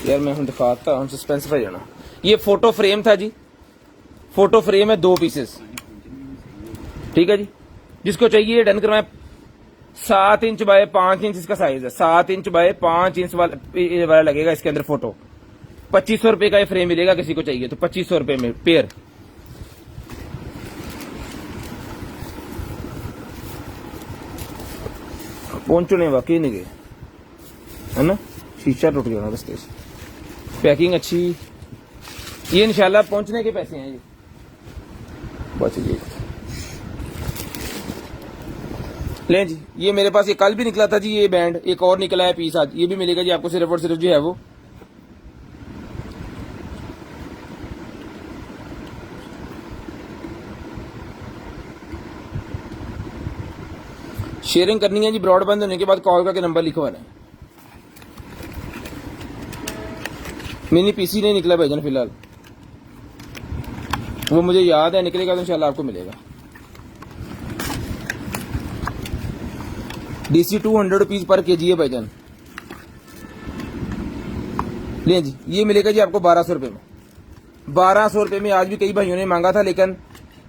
यार, मैं दिखाता हूँ, सस्पेंस पे जाना। ये फोटो फ्रेम था जी, फोटो फ्रेम है 2 पीसेस, ठीक है जी। जिसको चाहिए डन करवाए। 7 इंच बाय 5 इंच इसका साइज है। 7 इंच बाय 5 इंच वाला लगेगा इसके अंदर फोटो। 2500 रुपये का ये फ्रेम मिलेगा, किसी को चाहिए तो 2500 रुपये में पेयर। पहुंचने वाकई नहीं गए है ना, शीशा टूट गया रस्ते से। पैकिंग अच्छी, ये इंशाल्लाह पहुंचने के पैसे हैं ये, बच गए। ले जी, ये मेरे पास ये कल भी निकला था जी, ये बैंड एक और निकला है पीस आज। ये भी मिलेगा जी आपको सिर्फ और सिर्फ जो है वो शेयरिंग करनी है जी। ब्रॉडबैंड होने के बाद कॉल करके नंबर लिखवाना है। मिनी पीसी नहीं निकला भाईजान फिलहाल, वो मुझे याद है, निकलेगा तो इंशाल्लाह आपको मिलेगा। DC 200 रुपीज पर केजी है भाईजान। ले जी, ये मिलेगा जी आपको 1200 रुपये में। 1200 रुपये में आज भी कई भाइयों ने मांगा था, लेकिन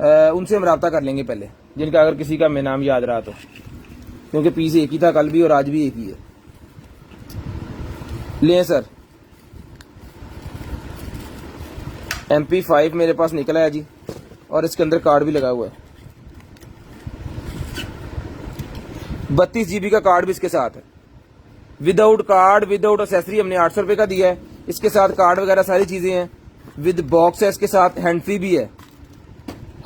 उनसे हम रब्ता कर लेंगे पहले, जिनका अगर किसी का मैं नाम याद रहा तो, क्योंकि पीस एक ही था कल भी और आज भी एक ही है। ले सर, MP5 मेरे पास निकला है जी, और इसके अंदर कार्ड भी लगा हुआ है। 32 GB का कार्ड भी इसके साथ है। विदाउट कार्ड, विदाउट एक्सेसरी हमने 800 रुपये का दिया है। इसके साथ कार्ड वगैरह सारी चीजें हैं, विद बॉक्स है इसके साथ। हैंड फ्री भी है,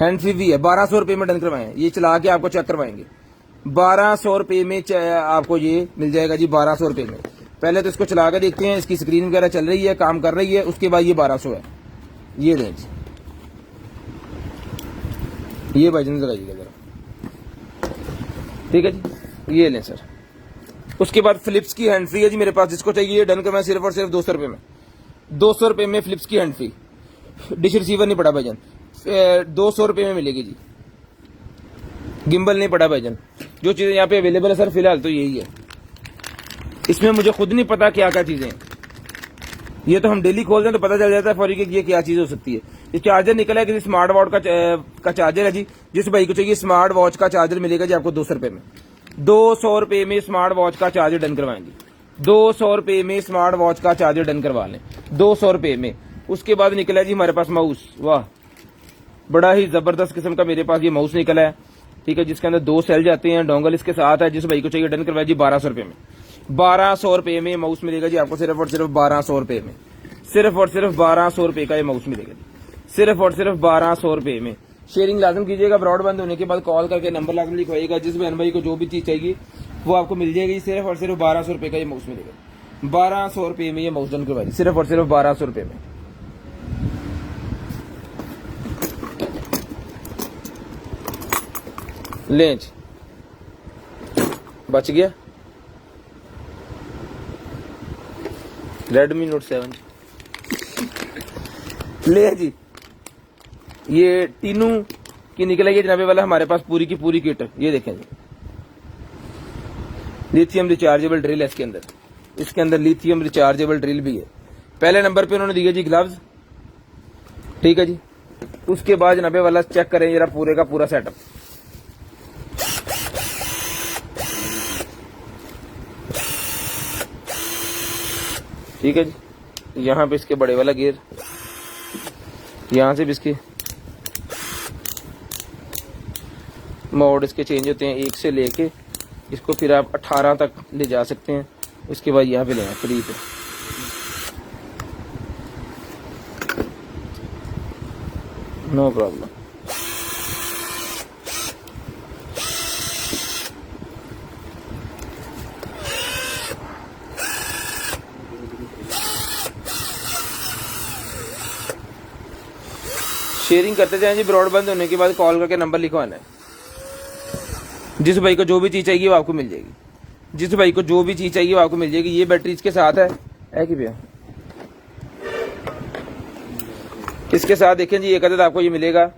हैंड फ्री भी है। 1200 रुपये में डन करवाएं, ये चला के आपको चेक करवाएंगे। 1200 रुपये में आपको ये मिल जाएगा जी, 1200 रुपये में। पहले तो इसको चला के देखते हैं, इसकी स्क्रीन वगैरह चल रही है, काम कर रही है, उसके बाद ये 1200 है। ये रेंज ये भाईजान लगाइएगा जरा, ठीक है जी। ये लें सर। उसके बाद फिलिप्स की हैंड फ्री है जी मेरे पास, जिसको चाहिए ये डन करना है सिर्फ और सिर्फ 200 रुपये में। 200 रुपये में फिलिप्स की हैंड फ्री, डिश रिसीवर नहीं पड़ा भाईजान, 200 रुपये में मिलेगी जी। गिम्बल नहीं पड़ा भाईजान। जो चीजें यहाँ पे अवेलेबल है सर फिलहाल तो यही है। इसमें मुझे खुद नहीं पता क्या क्या चीजें हैं, ये तो हम डेली खोलते हैं तो पता चल जाता है फौरी कि ये क्या चीज हो सकती है। ये चार्जर निकला है किसी स्मार्ट वॉच का चार्जर है जी। जिस भाई को चाहिए स्मार्ट वॉच का चार्जर मिलेगा जी आपको 200 रुपये में। 200 रुपये में स्मार्ट वॉच का चार्जर डन करवाएंगे। 200 रुपये में स्मार्ट वॉच का चार्जर डन करवा लें, 200 रुपये में। उसके बाद निकला है जी हमारे पास माउस, वाह बड़ा ही जबरदस्त किस्म का मेरे पास ये माउस निकला है, ठीक है, जिसके अंदर 2 सेल जाते हैं, डोंगल इसके साथ है। जिस भाई को चाहिए डन करवाए जी 1200 रुपये में। 1200 रुपये में माउस मिलेगा जी आपको, सिर्फ और सिर्फ 1200 रुपये में। सिर्फ और सिर्फ 1200 रुपये का ये माउस मिलेगा जी, सिर्फ और सिर्फ 1200 रुपये में। शेयरिंग लाजम कीजिएगा, ब्रॉडबैंड होने के बाद कॉल करके नंबर लाजम लिखवाइएगा। जिस बहन भाई को जो भी चीज चाहिए वो आपको मिल जाएगी। सिर्फ और सिर्फ 1200 रुपये का ये माउस मिलेगा। 1200 रुपये में ये माउस डन करवाइए, सिर्फ और सिर्फ 1200 रुपये में। लेंच बच गया रेडमी नोट 7 ले जी। ये तीनों की निकलेगी जनाबे वाला हमारे पास पूरी की पूरी किट। ये देखें जी, लिथियम रिचार्जेबल ड्रिल है इसके अंदर, इसके अंदर लिथियम रिचार्जेबल ड्रिल भी है। पहले नंबर पे उन्होंने दिया जी ग्लव्स, ठीक है जी। उसके बाद जनाबे वाला चेक करें जरा पूरे का पूरा सेटअप। ठीक है जी, यहाँ पे इसके बड़े वाला गियर, यहाँ से भी इसके मोड इसके चेंज होते हैं, 1 से लेके इसको फिर आप 18 तक ले जा सकते हैं। उसके बाद यहाँ पे लेना फ्री पे। No problem. शेयरिंग करते जाएं जी, ब्रॉडबैंड होने के बाद कॉल करके नंबर लिखवाना है। जिस भाई को जो भी चीज चाहिए वो आपको मिल जाएगी, जिस भाई को जो भी चीज चाहिए वो आपको मिल जाएगी। ये बैटरी इसके साथ है कि भैया, इसके साथ देखें जी एक अदद आपको ये मिलेगा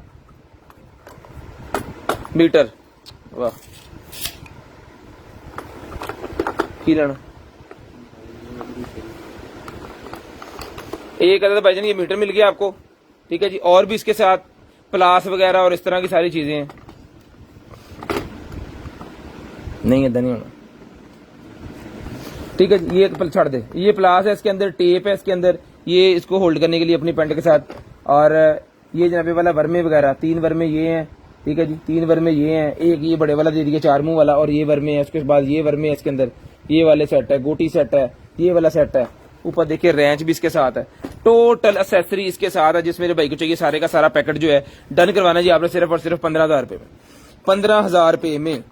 मीटर, वाह की लेना एक अदद भाईजान ये मीटर मिल गया आपको, ठीक है जी। और भी इसके साथ प्लास वगैरह और इस तरह की सारी चीजें हैं। नहीं इधर नहीं होना, ठीक है जी। ये छोड़ दे, ये प्लास है, इसके अंदर टेप है, इसके अंदर ये इसको होल्ड करने के लिए अपनी पेंट के साथ। और ये जनाबे वाला वर्मे वगैरह 3 वर्मे ये हैं, ठीक है जी। 3 वर्मे ये हैं, एक ये बड़े वाला दे दिया 4 मुंह वाला, और ये वर्मे है। उसके बाद ये वर्मे है, इसके अंदर ये वाले सेट है, गोटी सेट है, ये वाला सेट है। ऊपर देखिए रेंच भी इसके साथ है। टोटल एक्सेसरी इसके साथ है। जिस मेरे भाई को चाहिए सारे का सारा पैकेट जो है डन करवाना जी आपने सिर्फ और सिर्फ 15,000 रुपए में। 15,000 रुपए में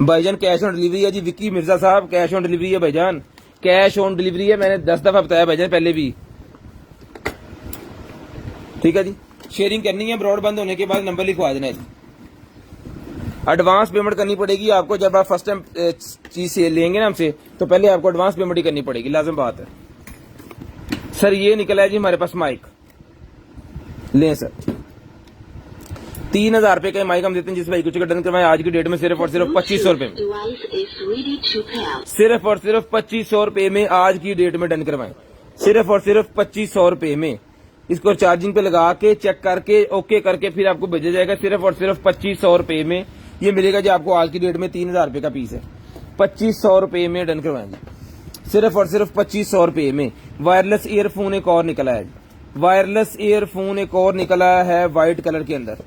भाईजान कैश ऑन डिलीवरी है जी। विक्की मिर्जा साहब कैश ऑन डिलीवरी है भाईजान, कैश ऑन डिलीवरी है। मैंने 10 दफा बताया भाईजान पहले भी, ठीक है जी। शेयरिंग करनी है, ब्रॉडबैंड होने के बाद नंबर लिखवा देना है जी। एडवांस पेमेंट करनी पड़ेगी आपको। जब आप फर्स्ट टाइम चीज से लेंगे ना हमसे तो पहले आपको एडवांस पेमेंट ही करनी पड़ेगी, लाजम बात है। सर ये निकला है जी हमारे पास माइक, लें सर 3,000 रुपए का माइक हम देते हैं जिस भाई कुछ डन करवाए आज की डेट में सिर्फ और सिर्फ 2500 रुपए में। सिर्फ और सिर्फ 2500 रुपए में आज की डेट में डन करवाएं, सिर्फ और सिर्फ 2500 रुपए में। इसको चार्जिंग पे लगा के चेक करके ओके करके फिर आपको भेजा जाएगा सिर्फ और सिर्फ 2500 रुपए में। ये मिलेगा जी आपको आज की डेट में 3,000 रुपए का पीस है। 2500 रुपए में डन करवाएंगे, सिर्फ और सिर्फ 2500 रुपए में। वायरलेस ईयरफोन एक और निकला है, वायरलेस ईयरफोन एक और निकला है व्हाइट कलर के अंदर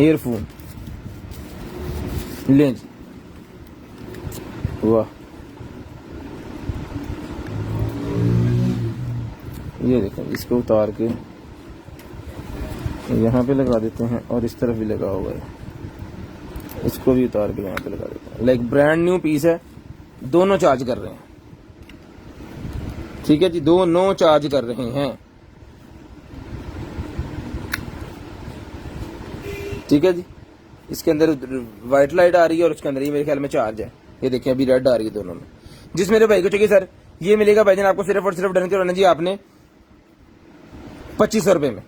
ईयरफोन, लें जी, वाह ये देखें। इसको उतार के यहाँ पे लगा देते हैं और इस तरफ भी लगा हुआ है, इसको भी उतार के यहाँ पे लगा देते हैं। लाइक ब्रांड न्यू पीस है, दोनों चार्ज कर रहे हैं, ठीक है जी, दोनों चार्ज कर रहे हैं। ठीक है जी। इसके अंदर व्हाइट लाइट आ रही है और उसके अंदर ये मेरे ख्याल में चार्ज है। ये देखिए अभी रेड आ रही है दोनों में। जिस मेरे भाई को चाहिए सर, ये मिलेगा भाईजान आपको सिर्फ और सिर्फ डन करवाना जी आपने 2500 रुपए में।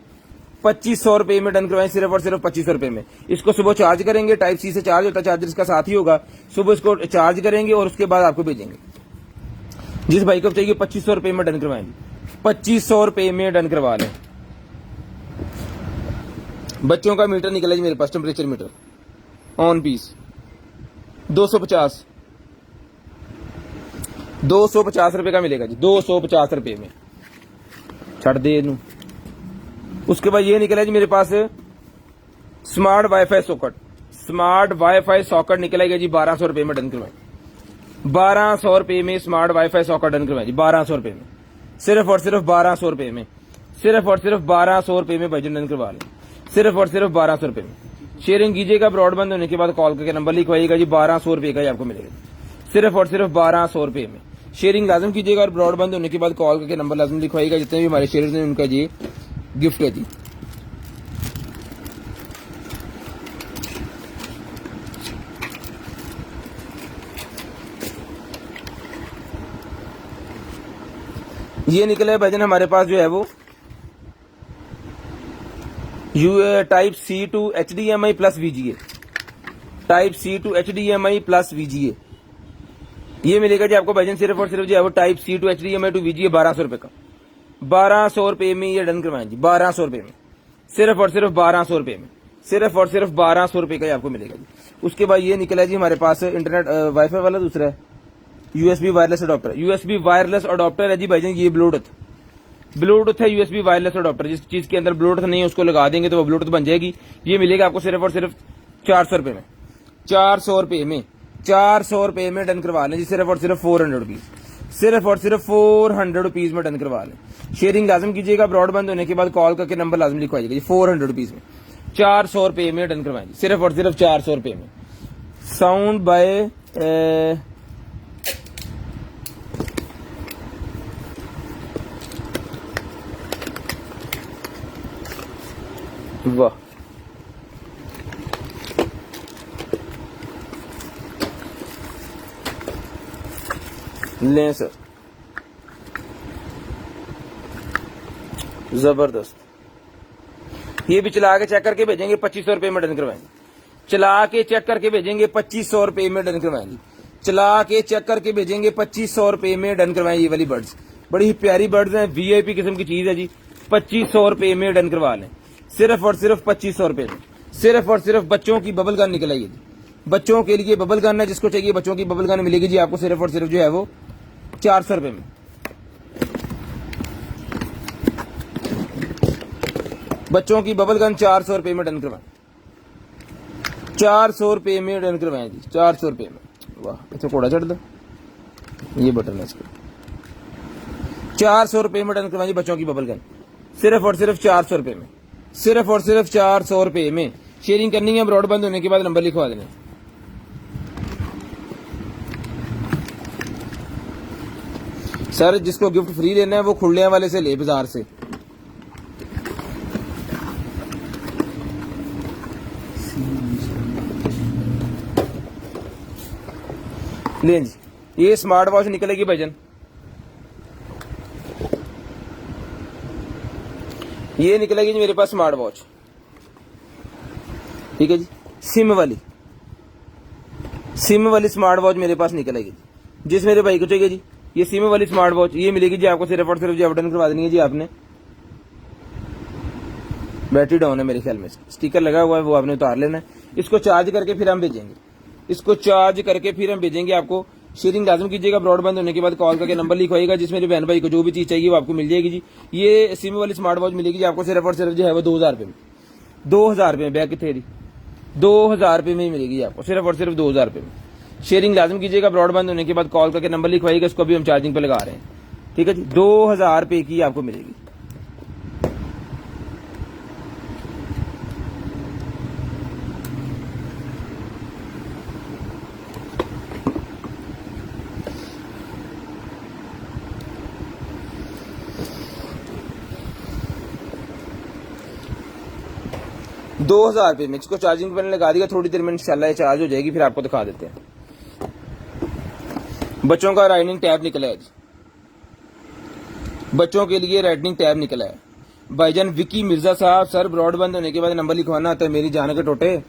2500 रुपए में डन करवाएं, सिर्फ और सिर्फ 2500 रुपए में। इसको सुबह चार्ज करेंगे, टाइप सी से चार्ज होता है, चार्जर इसका साथ ही होगा। सुबह इसको चार्ज करेंगे और उसके बाद आपको भेजेंगे। जिस भाई को चाहिए 2500 रुपए में डन करवाएंगे, 2500 रुपए में डन करवा लें। बच्चों का मीटर निकला जी मेरे पास, टेम्परेचर मीटर ऑन पीस 250 रुपए का मिलेगा जी, 250 रुपए में। छड़ दे इनू। उसके बाद ये निकला जी मेरे पास smart WiFi socket. Smart WiFi socket निकलेगा जी 1200 रुपए में डन करवाएं। 1200 रुपए में स्मार्ट वाईफाई सॉकेट डन करवाएं जी, 1200 रुपए में, सिर्फ और सिर्फ 1200 रुपए में। सिर्फ और सिर्फ 1200 रुपए में भाईजान डन करवा लें, सिर्फ और सिर्फ 1200 रुपए में। शेयरिंग कीजिएगा, ब्रॉडबैंड होने के बाद कॉल करके नंबर लिखवाइएगा जी, 1200 रुपए का ही आपको मिलेगा, सिर्फ और सिर्फ 1200 रुपए में। शेयरिंग लाजम कीजिएगा और ब्रॉडबैंड होने के बाद कॉल करके नंबर लाजम लिखवाइएगा। जितने भी हमारे शेयर्स हैं उनका जी गिफ्ट है जी। ये निकला है भाईजान हमारे पास जो है वो type C to HDMI plus VGA, type C to HDMI plus VGA। ये मिलेगा जी आपको भाईजान सिर्फ और सिर्फ जो है वो type C to HDMI to VGA 1200 रुपए का। 1200 रुपए में ये डन करवाएं जी, 1200 रुपए में, सिर्फ और सिर्फ 1200 रुपए में, सिर्फ और सिर्फ 1200 रुपए का ही आपको मिलेगा जी। उसके बाद ये निकला है जी हमारे पास इंटरनेट वाईफाई वाला, दूसरा है USB wireless adopter. USB wireless adopter है जी भाईजान, ये ब्लूटूथ है, USB वायरलेस अडॉप्टर। जिस चीज के अंदर ब्लूटूथ नहीं है उसको लगा देंगे तो वो ब्लूटूथ बन जाएगी। ये मिलेगा आपको सिर्फ और सिर्फ 400 रुपए में, 400 रुपए में, 400 रुपए में डन करवा लें जी, सिर्फ और सिर्फ 400 रुपीज, सिर्फ और सिर्फ 400 रुपीज में डन करवा लें। शेयरिंग लाजम कीजिएगा, ब्रॉडबैंड होने के बाद कॉल करके नंबर लाजम लिखवाइएगा जी, 400 रुपीज में, 400 रुपए में डन करवाएं, सिर्फ और सिर्फ 400 रुपए में। साउंड बाय वाह, लें सर, जबरदस्त। ये भी चला के चेक करके भेजेंगे, 2500 रुपए में डन करवाएंगे। चला के चेक करके भेजेंगे, 2500 रुपए में डन करवाएंगे। चला के चेक करके भेजेंगे, 2500 रुपए में डन करवाएं। ये वाली बर्ड्स बड़ी ही प्यारी बर्ड्स हैं, VIP किस्म की चीज है जी, 2500 रुपए में डन करवा लें, सिर्फ और सिर्फ 2500 रुपए में। सिर्फ और सिर्फ बच्चों की बबल गन निकल आएगी जी, बच्चों के लिए बबल गन है, जिसको चाहिए बच्चों की बबल गन मिलेगी जी आपको सिर्फ और सिर्फ जो है वो 400 रुपए में। बच्चों की बबल गन 400 रुपए में डन करवाएं, 400 रुपए में डन करवाएं जी, 400 रुपए में। वाह, इसे कोड़ा चढ़ दो, ये बटन है इसका। 400 रुपए में डन करवाएं जी बच्चों की बबल गन, सिर्फ और सिर्फ 400 रुपए में, सिर्फ और सिर्फ 400 रुपए में। शेयरिंग करनी है, ब्रॉडबैंड होने के बाद नंबर लिखवा देना। सर जिसको गिफ्ट फ्री लेना है वो खुलिया वाले से ले, बाजार से। ले जी, ये स्मार्ट वॉच निकलेगी भाईजान, ये निकलेगी जी मेरे पास स्मार्ट वॉच, ठीक है जी। सिम वाली स्मार्ट वॉच मेरे पास निकलेगी। जिस मेरे भाई को चाहिए जी ये सिम वाली स्मार्ट वॉच, ये मिलेगी जी आपको सिर्फ और सिर्फ जो बटन करवा देनी है जी आपने। बैटरी डाउन है मेरे ख्याल में, स्टिकर लगा हुआ है वो आपने उतार लेना है। इसको चार्ज करके फिर हम भेजेंगे, इसको चार्ज करके फिर हम भेजेंगे आपको। शेयरिंग लाजम कीजिएगा, ब्रॉडबैंड होने के बाद कॉल करके नंबर लिखवाइएगा। जिस मेरे बहन भाई को जो भी चीज चाहिए वो आपको मिल जाएगी जी। ये सिम वाली स्मार्ट वॉच मिलेगी जी आपको सिर्फ और सिर्फ जो है वो 2000 रुपए में, 2000 रुपए में। बैग कितने दी, 2000 रुपए में ही मिलेगी आपको, सिर्फ और सिर्फ 2000 रुपए में। शेयरिंग लाजम कीजिएगा, ब्रॉडबैंड होने के बाद कॉल करके नंबर लिखवाइएगा। इसको अभी हम चार्जिंग पे लगा रहे हैं, ठीक है जी। 2000 रुपए की आपको मिलेगी। 2000 रुपये में। इसको चार्जिंग पैनल लगा दिया, थोड़ी देर में इंशाल्लाह ये चार्ज हो जाएगी, फिर आपको दिखा देते हैं। बच्चों का राइडिंग टैब निकला है जी, बच्चों के लिए राइडिंग टैब निकला है। भाईजान विकी मिर्जा साहब, सर ब्रॉडबैंड होने के बाद नंबर लिखवाना आता है, मेरी जान के टोटे।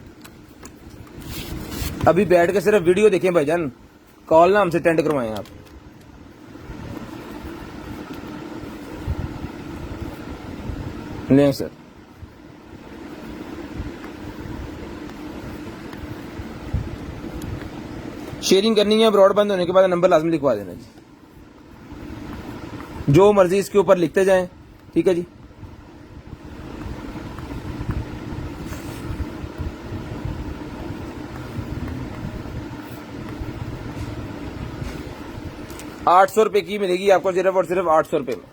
अभी बैठ के सिर्फ वीडियो देखें भाईजान, कॉल ना हमसे अटेंड करवाएं आप। लें सर, शेयरिंग करनी है, ब्रॉडबैंड होने के बाद नंबर लाजमी लिखवा देना जी, जो मर्जी इसके ऊपर लिखते जाएं, ठीक है जी। ₹800 की मिलेगी आपको, सिर्फ और सिर्फ 800 रुपए में,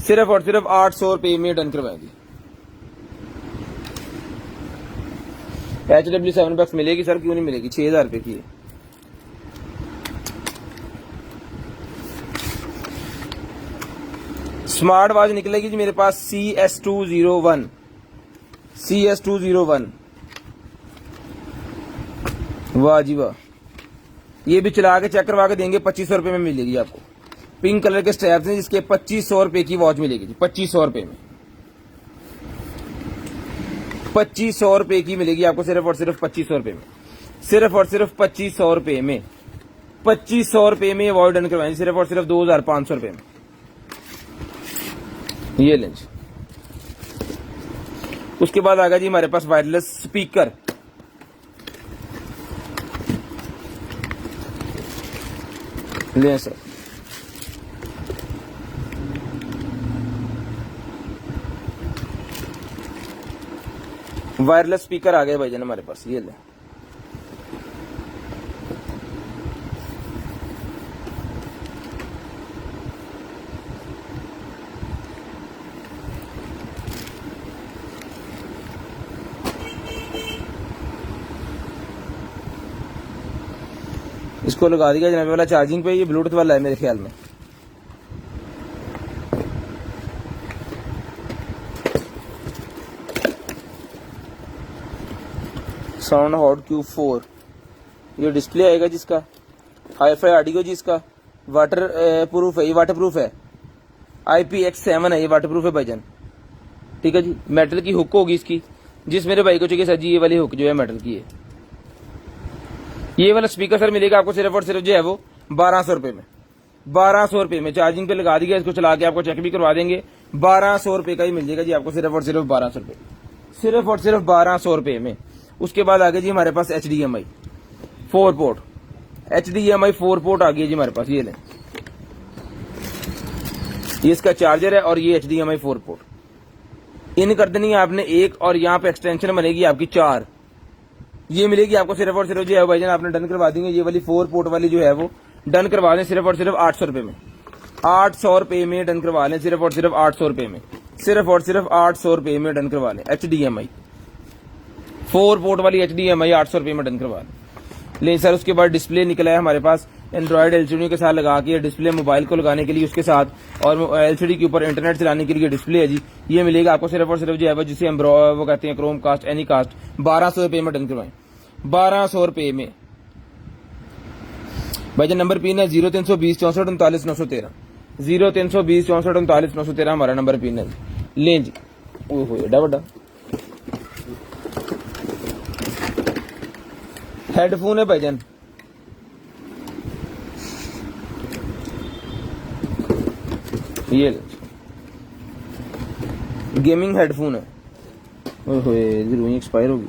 सिर्फ और सिर्फ 800 रुपए में डन करवाएंगे। HW7 बक्स मिलेगी सर, क्यों नहीं मिलेगी, 6000 रुपए की है। स्मार्ट वॉच निकलेगी जी मेरे पास CS201, CS201, वाह जी वाह। ये भी चला के चेक करवा के देंगे, 2500 रुपए में मिलेगी आपको। पिंक कलर के स्ट्रैप्स हैं जिसके 2500 रुपए की वॉच मिलेगी जी, 2500 रुपए में, 2500 रुपए की मिलेगी आपको, सिर्फ और सिर्फ 2500 रुपए में, सिर्फ और सिर्फ 2500 रुपए में, 2500 रुपए में वॉच डन करवाएंगे, सिर्फ और सिर्फ 2500 रुपए में। ये लें जी। उसके बाद आ गया जी हमारे पास वायरलेस स्पीकर, लें सर। वायरलेस स्पीकर आ गए भाईजान हमारे पास, ये लें। इसको लगा दिया जनाब वाला चार्जिंग पे, ये ब्लूटूथ वाला है मेरे ख्याल में। साउंड हॉट Q4, ये डिस्प्ले आएगा जिसका, हाईफाई ऑडियो जी, इसका वाटर प्रूफ है, ये वाटर प्रूफ है, IPX7 है, ये वाटर प्रूफ है भाईजान, ठीक है जी। मेटल की हुक होगी इसकी, जिस मेरे भाई को चाहिए सर जी, ये वाली हुक जो है मेटल की है। ये वाला स्पीकर सर मिलेगा आपको सिर्फ और सिर्फ जो है वो 1200 रुपए में, 1200 रुपए में चार्जिंग पे लगा दिया, इसको चला के आपको चेक भी करवा देंगे, 1200 रुपए का ही मिल जाएगा जी आपको, सिर्फ और सिर्फ 1200 रुपए, सिर्फ और सिर्फ 1200 रुपए में। उसके बाद आ गया जी हमारे पास HDMI 4 पोर्ट, HDMI 4 पोर्ट आ गया जी हमारे पास, ये लें, ये इसका चार्जर है और ये HDMI 4 पोर्ट। इन कर देनी है आपने एक, और यहाँ पे एक्सटेंशन बनेगी आपकी 4, ये मिलेगी आपको सिर्फ और सिर्फ जो है भाईजान, आपने डन करवा देंगे। ये वाली 4 पोर्ट वाली जो है वो डन करवा लें, सिर्फ और सिर्फ 800 रुपए में, 800 रुपए में डन करवा लें, सिर्फ और सिर्फ 800 रुपए में, सिर्फ और सिर्फ 800 रुपए में डन करवा लें। HDMI 4 पोर्ट वाली HDMI 800 रुपए में डन करवा लें सर। उसके बाद डिस्प्ले निकला है हमारे पास एंड्रॉइड LCD के साथ लगा के, डिस्प्ले मोबाइल को लगाने के लिए उसके साथ, और LCD के ऊपर इंटरनेट चलाने के लिए डिस्प्ले है जी। ये मिलेगा आपको सिर्फ और सिर्फ जो है जिसे हम वो कहते हैं क्रोम कास्ट, एनी कास्ट, 1200 रुपए में डन करवाएं, 1200 रुपए में भाईजान। नंबर पिन है 0320 64 39 913, 0320 64 39 913 हमारा नंबर पिन है। लें जी, ओहो एडा बड़ा हेडफोन है भाईजान, ये गेमिंग हेडफोन है, ओहो रुई एक्सपायर होगी,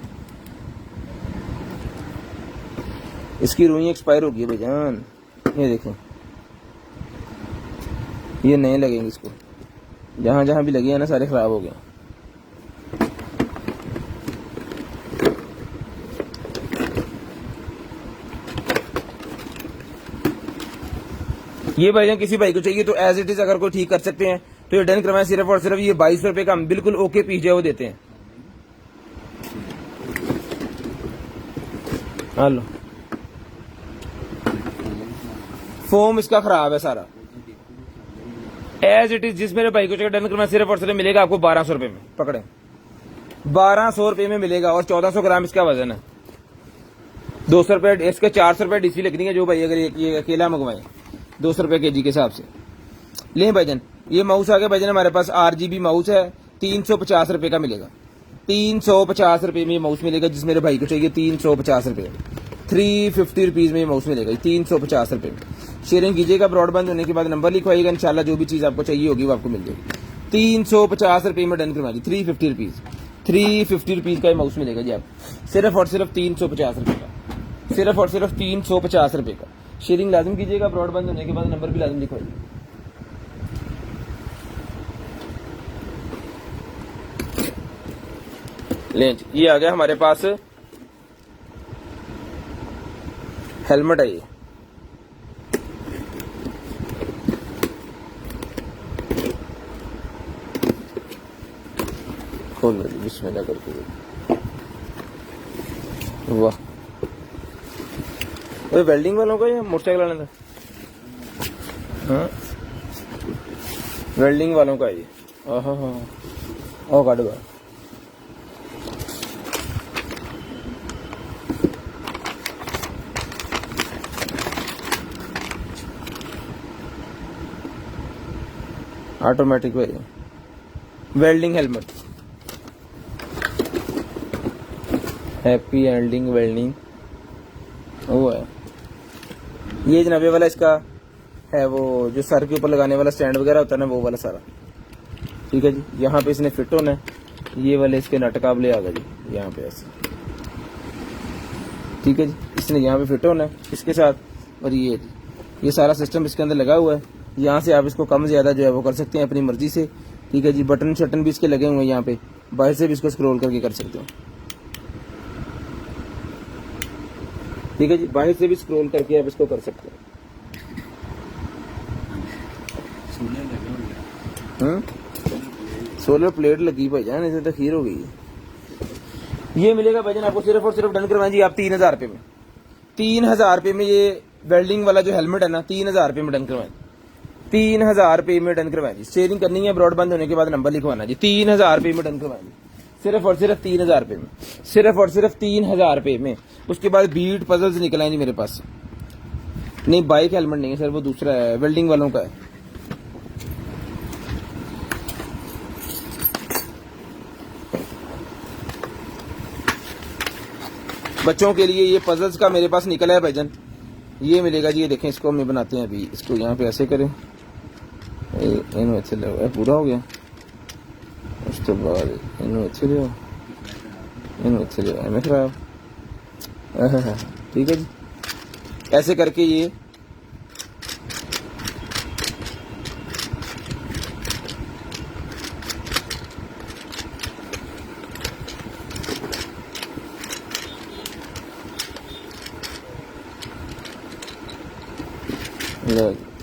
इसकी रुई एक्सपायर होगी भाईजान, ये देखें, ये नए लगेंगे इसको, जहां जहां भी लगे हैं ना सारे खराब हो गए। ये भाईजान किसी भाई को चाहिए तो एज इट इज अगर कोई ठीक कर सकते हैं तो ये डन करवाएं, सिर्फ और सिर्फ ये 2200 रुपए का हम बिल्कुल ओके पीस जो वो देते हैं। हेलो, फोम इसका खराब है सारा, एज इट इज जिस मेरे भाई को चाहिए डन करवाएं, सिर्फ और सिर्फ मिलेगा आपको 1200 रुपए में, पकड़े 1200 रुपये में मिलेगा और 1400 ग्राम इसका वजन है। 200 रुपये इसके 400 रुपये डीसी लगनी है जो भाई अगर ये अकेला मंगवाए 200 रुपये केजी के हिसाब से। लें भाईजान ये माउस आ गया भाईजान हमारे पास RGB माउस है 350 रुपये का मिलेगा। 350 रुपये में माउस मिलेगा जिस मेरे भाई को चाहिए 350 रुपये 350 रुपीज़ में ये माउस मिलेगा 350 रुपये में। शेयरिंग कीजिएगा ब्रॉडबैंड होने के बाद नंबर लिखवाइएगा इंशाल्लाह जो भी चीज़ आपको चाहिए होगी वो आपको मिल जाएगी। 350 रुपये में डन करवा दी 350 रुपीज़ 350 रुपीज़ का ये माउस मिलेगा जी आप सिर्फ और सिर्फ 350 रुपये का सिर्फ और सिर्फ 350 रुपये का। शेयरिंग लाजिम कीजिएगा ब्रॉडबैंड होने के बाद नंबर भी लाजिम लिखवाइएगा। लें ये आ गया हमारे पास हेलमेट है ये खोल लो बिस्मिल्लाह करके। वाह ये वेल्डिंग वालों का या मोटरसाइकिल वालों का? हाँ वेल्डिंग वालों का ये ओ काट दो। ऑटोमेटिक भाई welding helmet happy ending welding वो है ये जनाबे वाला इसका है वो जो सर के ऊपर लगाने वाला स्टैंड वगैरह होता है ना वो वाला सारा ठीक है जी। यहाँ पे इसने फिट होना है ये वाले इसके नटकाबले आ गए जी यहाँ पे ऐसे ठीक है जी। इसने यहाँ पे फिट होना है इसके साथ और ये सारा सिस्टम इसके अंदर लगा हुआ है। यहाँ से आप इसको कम ज्यादा जो है वो कर सकते हैं अपनी मर्जी से ठीक है जी। बटन शटन भी इसके लगे हुए हैं यहाँ पे बाहर से भी इसको स्क्रॉल करके कर सकते हो ठीक है जी। बाहर से भी स्क्रॉल करके आप इसको कर सकते हो। सोलर प्लेट लगी भाईजान इसे तो खीर हो गई। ये मिलेगा भाईजान आपको सिर्फ और सिर्फ डन करवाएं जी आप 3000 रुपये में 3000 रुपये में ये वेल्डिंग वाला जो हेलमेट है ना 3000 रुपये में डन करवाएं 3000 रुपये में डन करवाएं जी। शेयरिंग करनी है ब्रॉडबैंड होने के बाद नंबर लिखवाना जी 3000 रुपये में डन करवाएं जी सिर्फ और सिर्फ 3000 रुपये में सिर्फ और सिर्फ 3000 रुपये में। उसके बाद बीट पजल्स निकल आए जी मेरे पास। नहीं बाइक हेलमेट नहीं है सर वो दूसरा है वेल्डिंग वालों का है। बच्चों के लिए ये पजल्स का मेरे पास निकला है भाईजान ये मिलेगा जी। ये देखें इसको हम बनाते हैं अभी इसको यहाँ पे ऐसे करें इन्हों अच्छे लगा पूरा हो गया उसके बाद इन्हों अच्छे ले इन्हों अच्छे ले मैं खराब ठीक है जी। ऐसे करके ये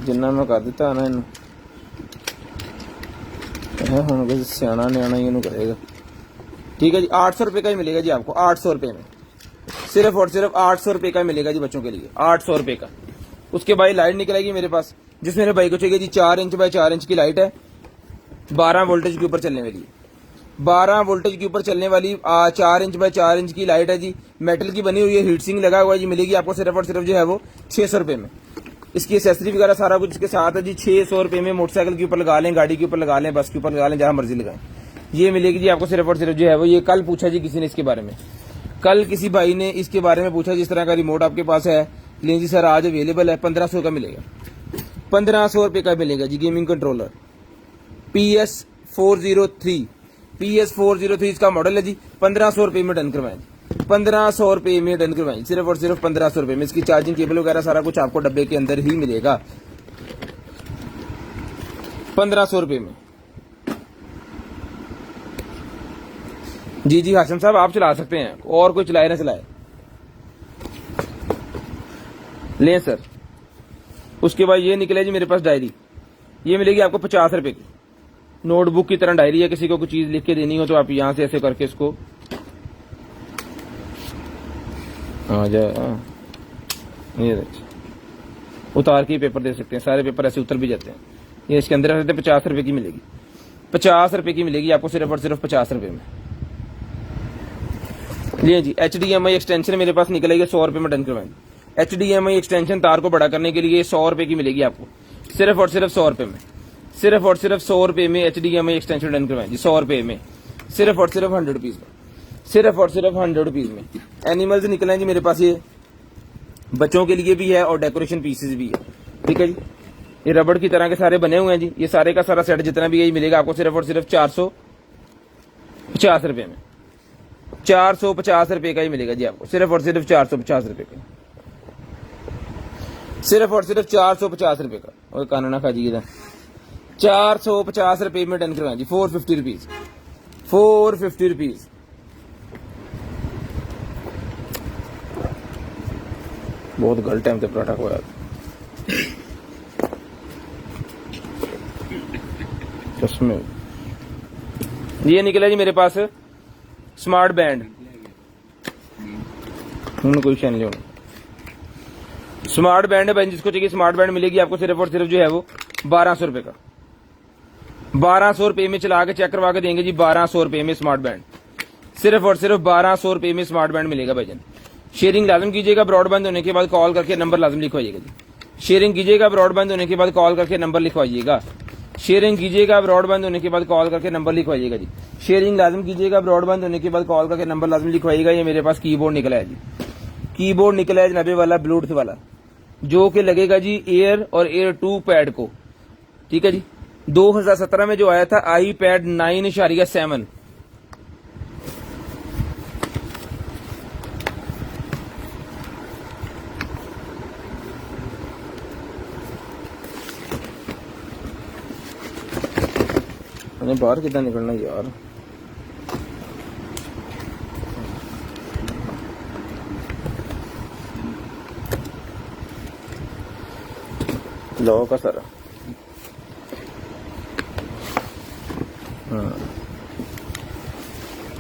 जिन्ना मैं कर दिता ना इन हम सियाना न्याना ही इनू करेगा ठीक है जी। 800 रुपये का ही मिलेगा जी आपको 800 रुपये में सिर्फ और सिर्फ 800 रुपये का मिलेगा जी बच्चों के लिए 800 रुपये का। उसके बाद लाइट निकलेगी मेरे पास जिस मेरे भाई को चाहिए जी 4 इंच बाय 4 इंच की लाइट है 12 वोल्टेज के ऊपर चलने वाली 12 वोल्टेज के ऊपर चलने वाली 4 इंच बाय 4 इंच की लाइट है जी। मेटल की बनी हुई है हीट सिंक लगा हुआ है जी। मिलेगी आपको सिर्फ और सिर्फ जो है वो 600 रुपये में। इसकी एसेसरी वगैरह सारा कुछ इसके साथ है जी। 600 रुपये में मोटरसाइकिल के ऊपर लगा लें गाड़ी के ऊपर लगा लें बस के ऊपर लगा लें जहां मर्जी लगाएं। ये मिलेगी जी आपको सिर्फ और सिर्फ जो है वो ये कल पूछा जी किसी ने इसके बारे में कल किसी भाई ने इसके बारे में पूछा जिस तरह का रिमोट आपके पास है लें जी सर आज अवेलेबल है 1500 का मिलेगा 1500 रुपये का मिलेगा जी। गेमिंग कंट्रोलर PS403 इसका मॉडल है जी। 1500 रुपये में डन करवाएं 1500 रुपये में डन करवाएं सिर्फ और सिर्फ 1500 रुपये में। इसकी चार्जिंग केबल वगैरह सारा कुछ आपको डब्बे के अंदर ही मिलेगा 1500 रुपये में। जी जी हाशिम साहब आप चला सकते हैं और कोई चलाए ना चलाए लें सर। उसके बाद ये निकले जी मेरे पास डायरी ये मिलेगी आपको 50 रुपये की नोटबुक की तरह डायरी है। किसी को कुछ चीज लिख के देनी हो तो आप यहां से ऐसे करके इसको आ जाए ये उतार के पेपर दे सकते हैं। सारे पेपर ऐसे उतर भी जाते हैं। ये इसके अंदर रहते 50 रुपये की मिलेगी 50 रुपये की मिलेगी आपको सिर्फ और सिर्फ 50 रुपये में लिए जी HDMI एक्सटेंशन मेरे पास निकल आई है 100 रुपए में डन करवाएंगे। HDMI एक्सटेंशन तार को बड़ा करने के लिए 100 रुपए की मिलेगी आपको, सिर्फ और सिर्फ 100 रुपए में, सिर्फ और सिर्फ 100 रुपए में HDMI एक्सटेंशन डन करवाएंगे 100 रुपए में, सिर्फ और सिर्फ 100 रुपीज में, सिर्फ और सिर्फ 100 रुपीज में। एनिमल्स निकले हैं जी मेरे पास, ये बच्चों के लिए भी है और डेकोरेशन पीसेस भी है, ठीक है जी। ये रबड़ की तरह के सारे बने हुए हैं जी। ये सारे का सारा सेट जितना भी है मिलेगा आपको सिर्फ और सिर्फ 450 रुपए में, 450 रुपए का ही मिलेगा जी आपको, सिर्फ और सिर्फ 450 रुपए का, सिर्फ और सिर्फ 450 रुपए का। और कानून ना खाजिएगा, 450 रुपए में डन करवाएं जी, 450 रुपीज, 450 रुपीज। बहुत गलत टाइम से पराठा खोया। चश्मे ये निकला जी मेरे पास स्मार्ट बैंड, कोई शान नहीं होना। स्मार्ट बैंड है भाई, जिसको चाहिए स्मार्ट बैंड मिलेगी आपको सिर्फ और सिर्फ जो है वो 1200 रुपए का, 1200 रुपए में चला के चेक करवा के देंगे जी, 1200 रुपए में स्मार्ट बैंड, सिर्फ और सिर्फ 1200 रुपए में स्मार्ट बैंड मिलेगा भाईजान। शेयरिंग लाजम कीजिएगा, ब्रॉडबैंड होने के बाद कॉल करके नंबर लाजम लिखवाइएगा जी। शेयरिंग कीजिएगा, ब्रॉडबैंड होने के बाद कॉल करके नंबर लिखवाइएगा। शेयरिंग कीजिएगा, ब्रॉडबैंड होने के बाद कॉल करके नंबर लिखवाइएगा जी। शेयरिंग लाजम कीजिएगा, ब्रॉडबैंड होने के बाद कॉल करके नंबर लाजम लिखवाइएगा। ये मेरे पास कीबोर्ड निकला है जी, कीबोर्ड निकला है जनाबे वाला ब्लूटूथ वाला, जो कि लगेगा जी एयर और एयर 2 पैड को, ठीक है जी। 2017 में जो आया था iPad 9.7, बाहर कितना निकलना यार। लो का सारा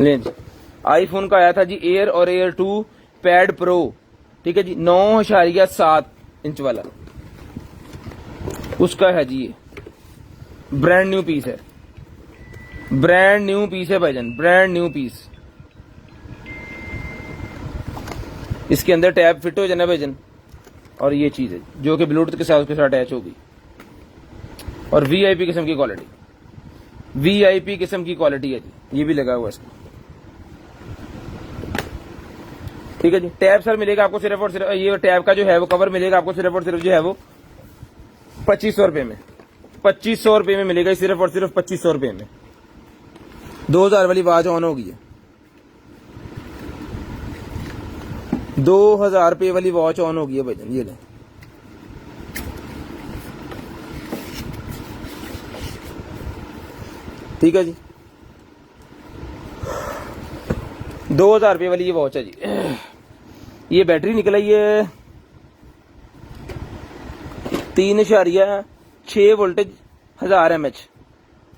ले जी। आईफोन का आया था जी एयर और एयर 2 पैड प्रो, ठीक है जी, 9.7 इंच वाला, उसका है जी। ये ब्रांड न्यू पीस है, ब्रांड न्यू पीस है भाईजान, ब्रांड न्यू पीस। इसके अंदर टैब फिट हो जाना भाईजान, और ये चीज है जो कि ब्लूटूथ के साथ उसके साथ अटैच होगी, और वीआईपी किस्म की क्वालिटी, वीआईपी किस्म की क्वालिटी है जी। ये भी लगा हुआ है इसका, ठीक है जी। टैब सर मिलेगा आपको सिर्फ और सिर्फ, ये टैब का जो है वो कवर मिलेगा आपको सिर्फ और सिर्फ जो है वो 2500 रुपए में, 2500 रुपए में मिलेगा, सिर्फ और सिर्फ 2500 रुपए में। 2000 वाली आवाज ऑन होगी है, 2000 रुपए वाली वॉच ऑन होगी है भाईजान। ये ले, ठीक है जी, 2000 रुपए वाली ये वॉच है जी। ये बैटरी निकल आई है 3.6 वोल्टेज 1000 mAh,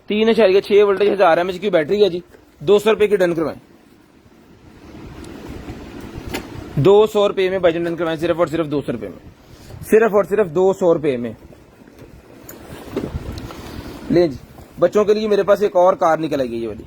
3.6 वोल्टेज 1000 mAh की बैटरी है जी। 200 रुपए की डन करवाएं, 200 रुपए में भाईजान डन करवाएं, सिर्फ और सिर्फ 200 रुपए में, सिर्फ और सिर्फ 200 रुपए में। ले जी, बच्चों के लिए मेरे पास एक और कार निकल आई है ये वाली,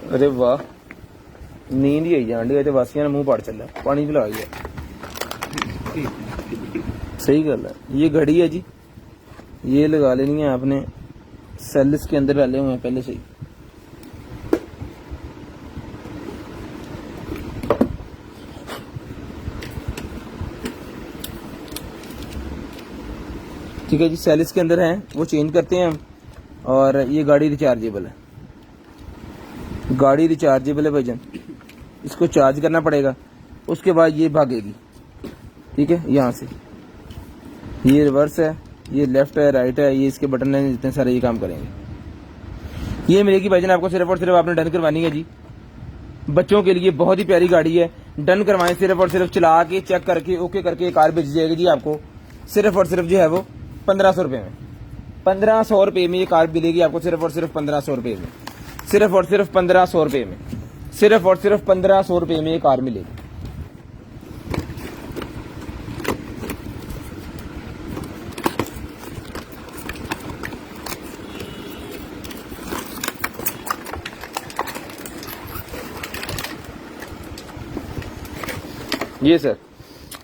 अरे वाह, नींद ही आई जान डी, वासियां ने मुंह पाड़ चला, पानी पिला गया। सही गल है, ये घड़ी है जी, ये लगा लेनी है आपने, सेल इसके अंदर डाले हुए हैं पहले से ही। ठीक है जी, सेल इसके अंदर है, वो चेंज करते हैं हम। और ये गाड़ी रिचार्जेबल है, गाड़ी रिचार्जेबल है भाईजान, इसको चार्ज करना पड़ेगा, उसके बाद ये भागेगी, ठीक है। यहाँ से ये रिवर्स है, ये लेफ्ट है, राइट है, ये इसके बटन है, जितने सारे ये काम करेंगे। ये मिलेगी भाईजान आपको सिर्फ और सिर्फ, आपने डन करवानी है जी। बच्चों के लिए बहुत ही प्यारी गाड़ी है, डन करवाएं, सिर्फ और सिर्फ चला के चेक करके ओके करके कार भेज जाएगी जी आपको, सिर्फ और सिर्फ जो है वो 1500 रुपए में, 1500 रुपए में ये कार मिलेगी आपको, सिर्फ और सिर्फ 1500 रुपए में, सिर्फ और सिर्फ 1500 रुपए में, सिर्फ और सिर्फ 1500 रुपए में ये कार मिलेगी। ये सर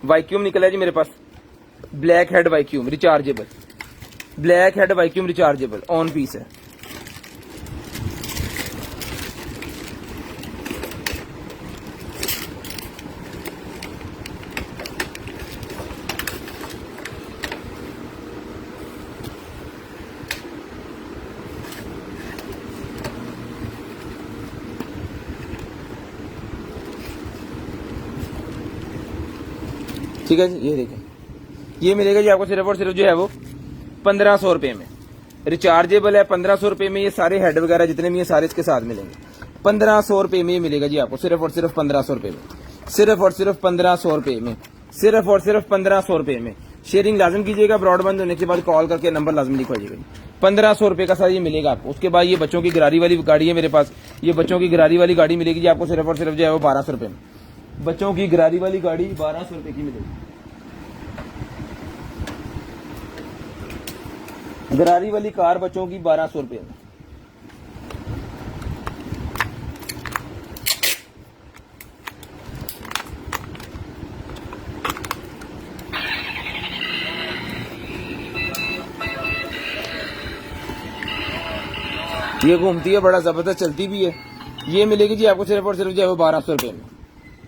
वैक्यूम निकला है जी मेरे पास, blackhead vacuum rechargeable, blackhead vacuum rechargeable on piece है। ठीक है जी, ये देखें, ये मिलेगा जी आपको सिर्फ और सिर्फ जो है वो 1500 रुपए में, रिचार्जेबल है 1500 रुपए में। ये सारे हेड वगैरह जितने भी हैं सारे इसके साथ मिलेंगे 1500 रुपए में। ये मिलेगा जी आपको सिर्फ और सिर्फ 1500 रुपए में, सिर्फ और सिर्फ 1500 रुपए में, सिर्फ और सिर्फ 1500 रुपए में। शेयरिंग लाजम कीजिएगा, ब्रॉड बंद होने के बाद कॉल करके नंबर लाजम लिखवाइएगा जी। 1500 रुपए का सर ये मिलेगा आपको। उसके बाद ये बच्चों की गरारी वाली गाड़ी है मेरे पास, ये बच्चों की गरारी वाली गाड़ी मिलेगी जी आपको सिर्फ और सिर्फ जो है वो 1200 रुपए में। बच्चों की गरारी वाली गाड़ी 1200 रुपए की मिलेगी। गरारी वाली कार बच्चों की 1200 रुपए में। ये घूमती है, बड़ा जबरदस्त चलती भी है। ये मिलेगी जी आपको सिर्फ और सिर्फ जो है वो 1200 रुपए में,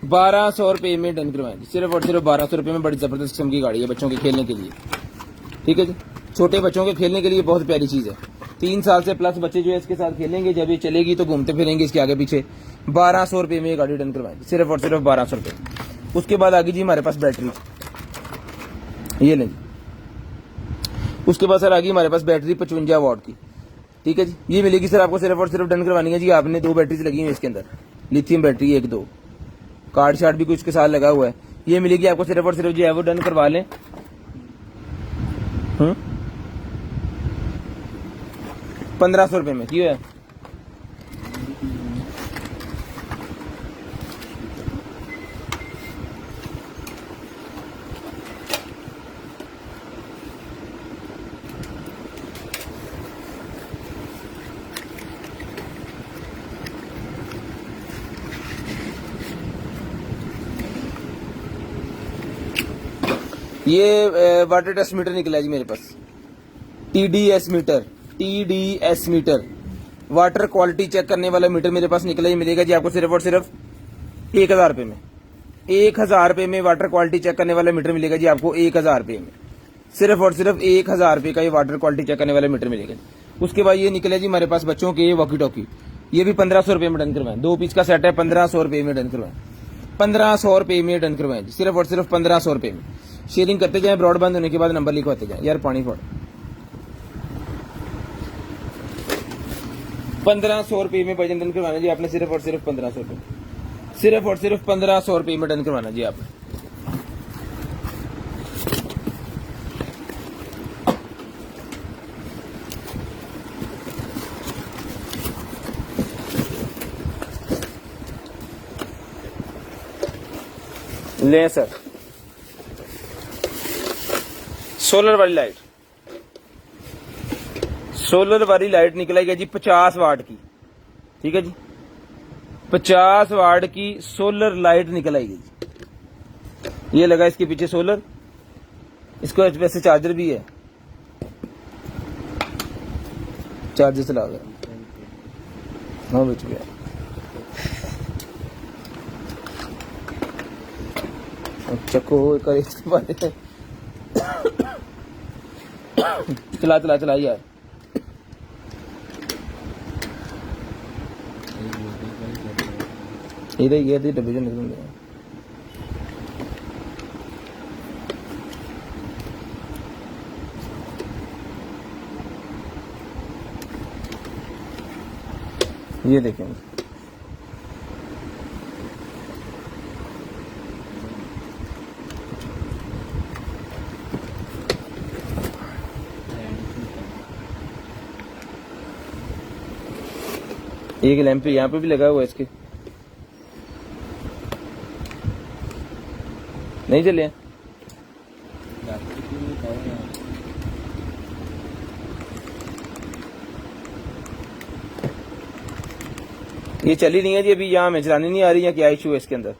1200 रुपए में डन करवाएंगे। सिर्फ और सिर्फ 1200 रुपए में बड़ी जबरदस्त किस्म की गाड़ी है बच्चों के खेलने के लिए। ठीक है जी, छोटे बच्चों के खेलने के लिए बहुत प्यारी चीज है। 3 साल से प्लस बच्चे जो है इसके साथ खेलेंगे, जब ये चलेगी तो घूमते फिरेंगे इसके आगे पीछे। 1200 रुपए में ये गाड़ी डन करवाएंगे, सिर्फ और सिर्फ 1200 रुपए। उसके बाद आगे जी हमारे पास बैटरी, ये लेंगे। उसके बाद सर आगे हमारे पास बैटरी 55 वाट की। ठीक है जी, ये मिलेगी सर आपको सिर्फ और सिर्फ डन करवानी है जी आपने। 2 बैटरीज लगी हुई है इसके अंदर, लिथियम बैटरी 1-2, कार्ड शार्ड भी कुछ के साथ लगा हुआ है। ये मिलेगी आपको सिर्फ और सिर्फ जो है वो डन करवा लें 1500 रुपए में। क्यों है ये वाटर टेस्ट मीटर निकला है जी मेरे पास, TDS meter, TDS meter, water quality check करने वाला मीटर मेरे पास निकला ही मिलेगा जी आपको सिर्फ और सिर्फ 1000 रुपए में। 1000 रुपए में वाटर क्वालिटी चेक करने वाला मीटर मिलेगा जी आपको 1000 रुपए में। सिर्फ और सिर्फ 1000 रुपए का ये वाटर क्वालिटी चेक करने वाला मीटर मिलेगा। उसके बाद ये निकले जी हमारे पास बच्चों के वॉकी टॉकी, ये भी 1500 रुपए में डन करवाएं। 2 पीस का सेट है, 1500 रुपए में डन करवाएं, 1500 रुपए में डन करवाएं जी, सिर्फ और सिर्फ 1500 रुपए में। शेयरिंग करते जाएं, ब्रॉड बंद होने के बाद नंबर लिखवाते जाएं। यार पानी फोड़, 1500 रुपए में भजन डन करवाना जी आपने, सिर्फ और सिर्फ 1500 रुपए, सिर्फ और सिर्फ 1500 रुपए में डन करवाना जी आपने। ले सर, सोलर वाली लाइट, सोलर वाली लाइट निकलेगी जी 50 वाट की। ठीक है जी, 50 वाट की सोलर लाइट निकल आएगी जी। ये लगा इसके पीछे सोलर, इसको वैसे चार्जर भी है, चार्जर चला गया, हाँ बच गया। चको कर इसके बारे में चला चला चला यार। इधर ये डब्बे जो निकल गए, ये देखें एक लैंप यहाँ पे भी लगा हुआ है इसके, नहीं चले ये चली नहीं है जी अभी, यहाँ में चलानी नहीं आ रही है, क्या इशू है इसके अंदर।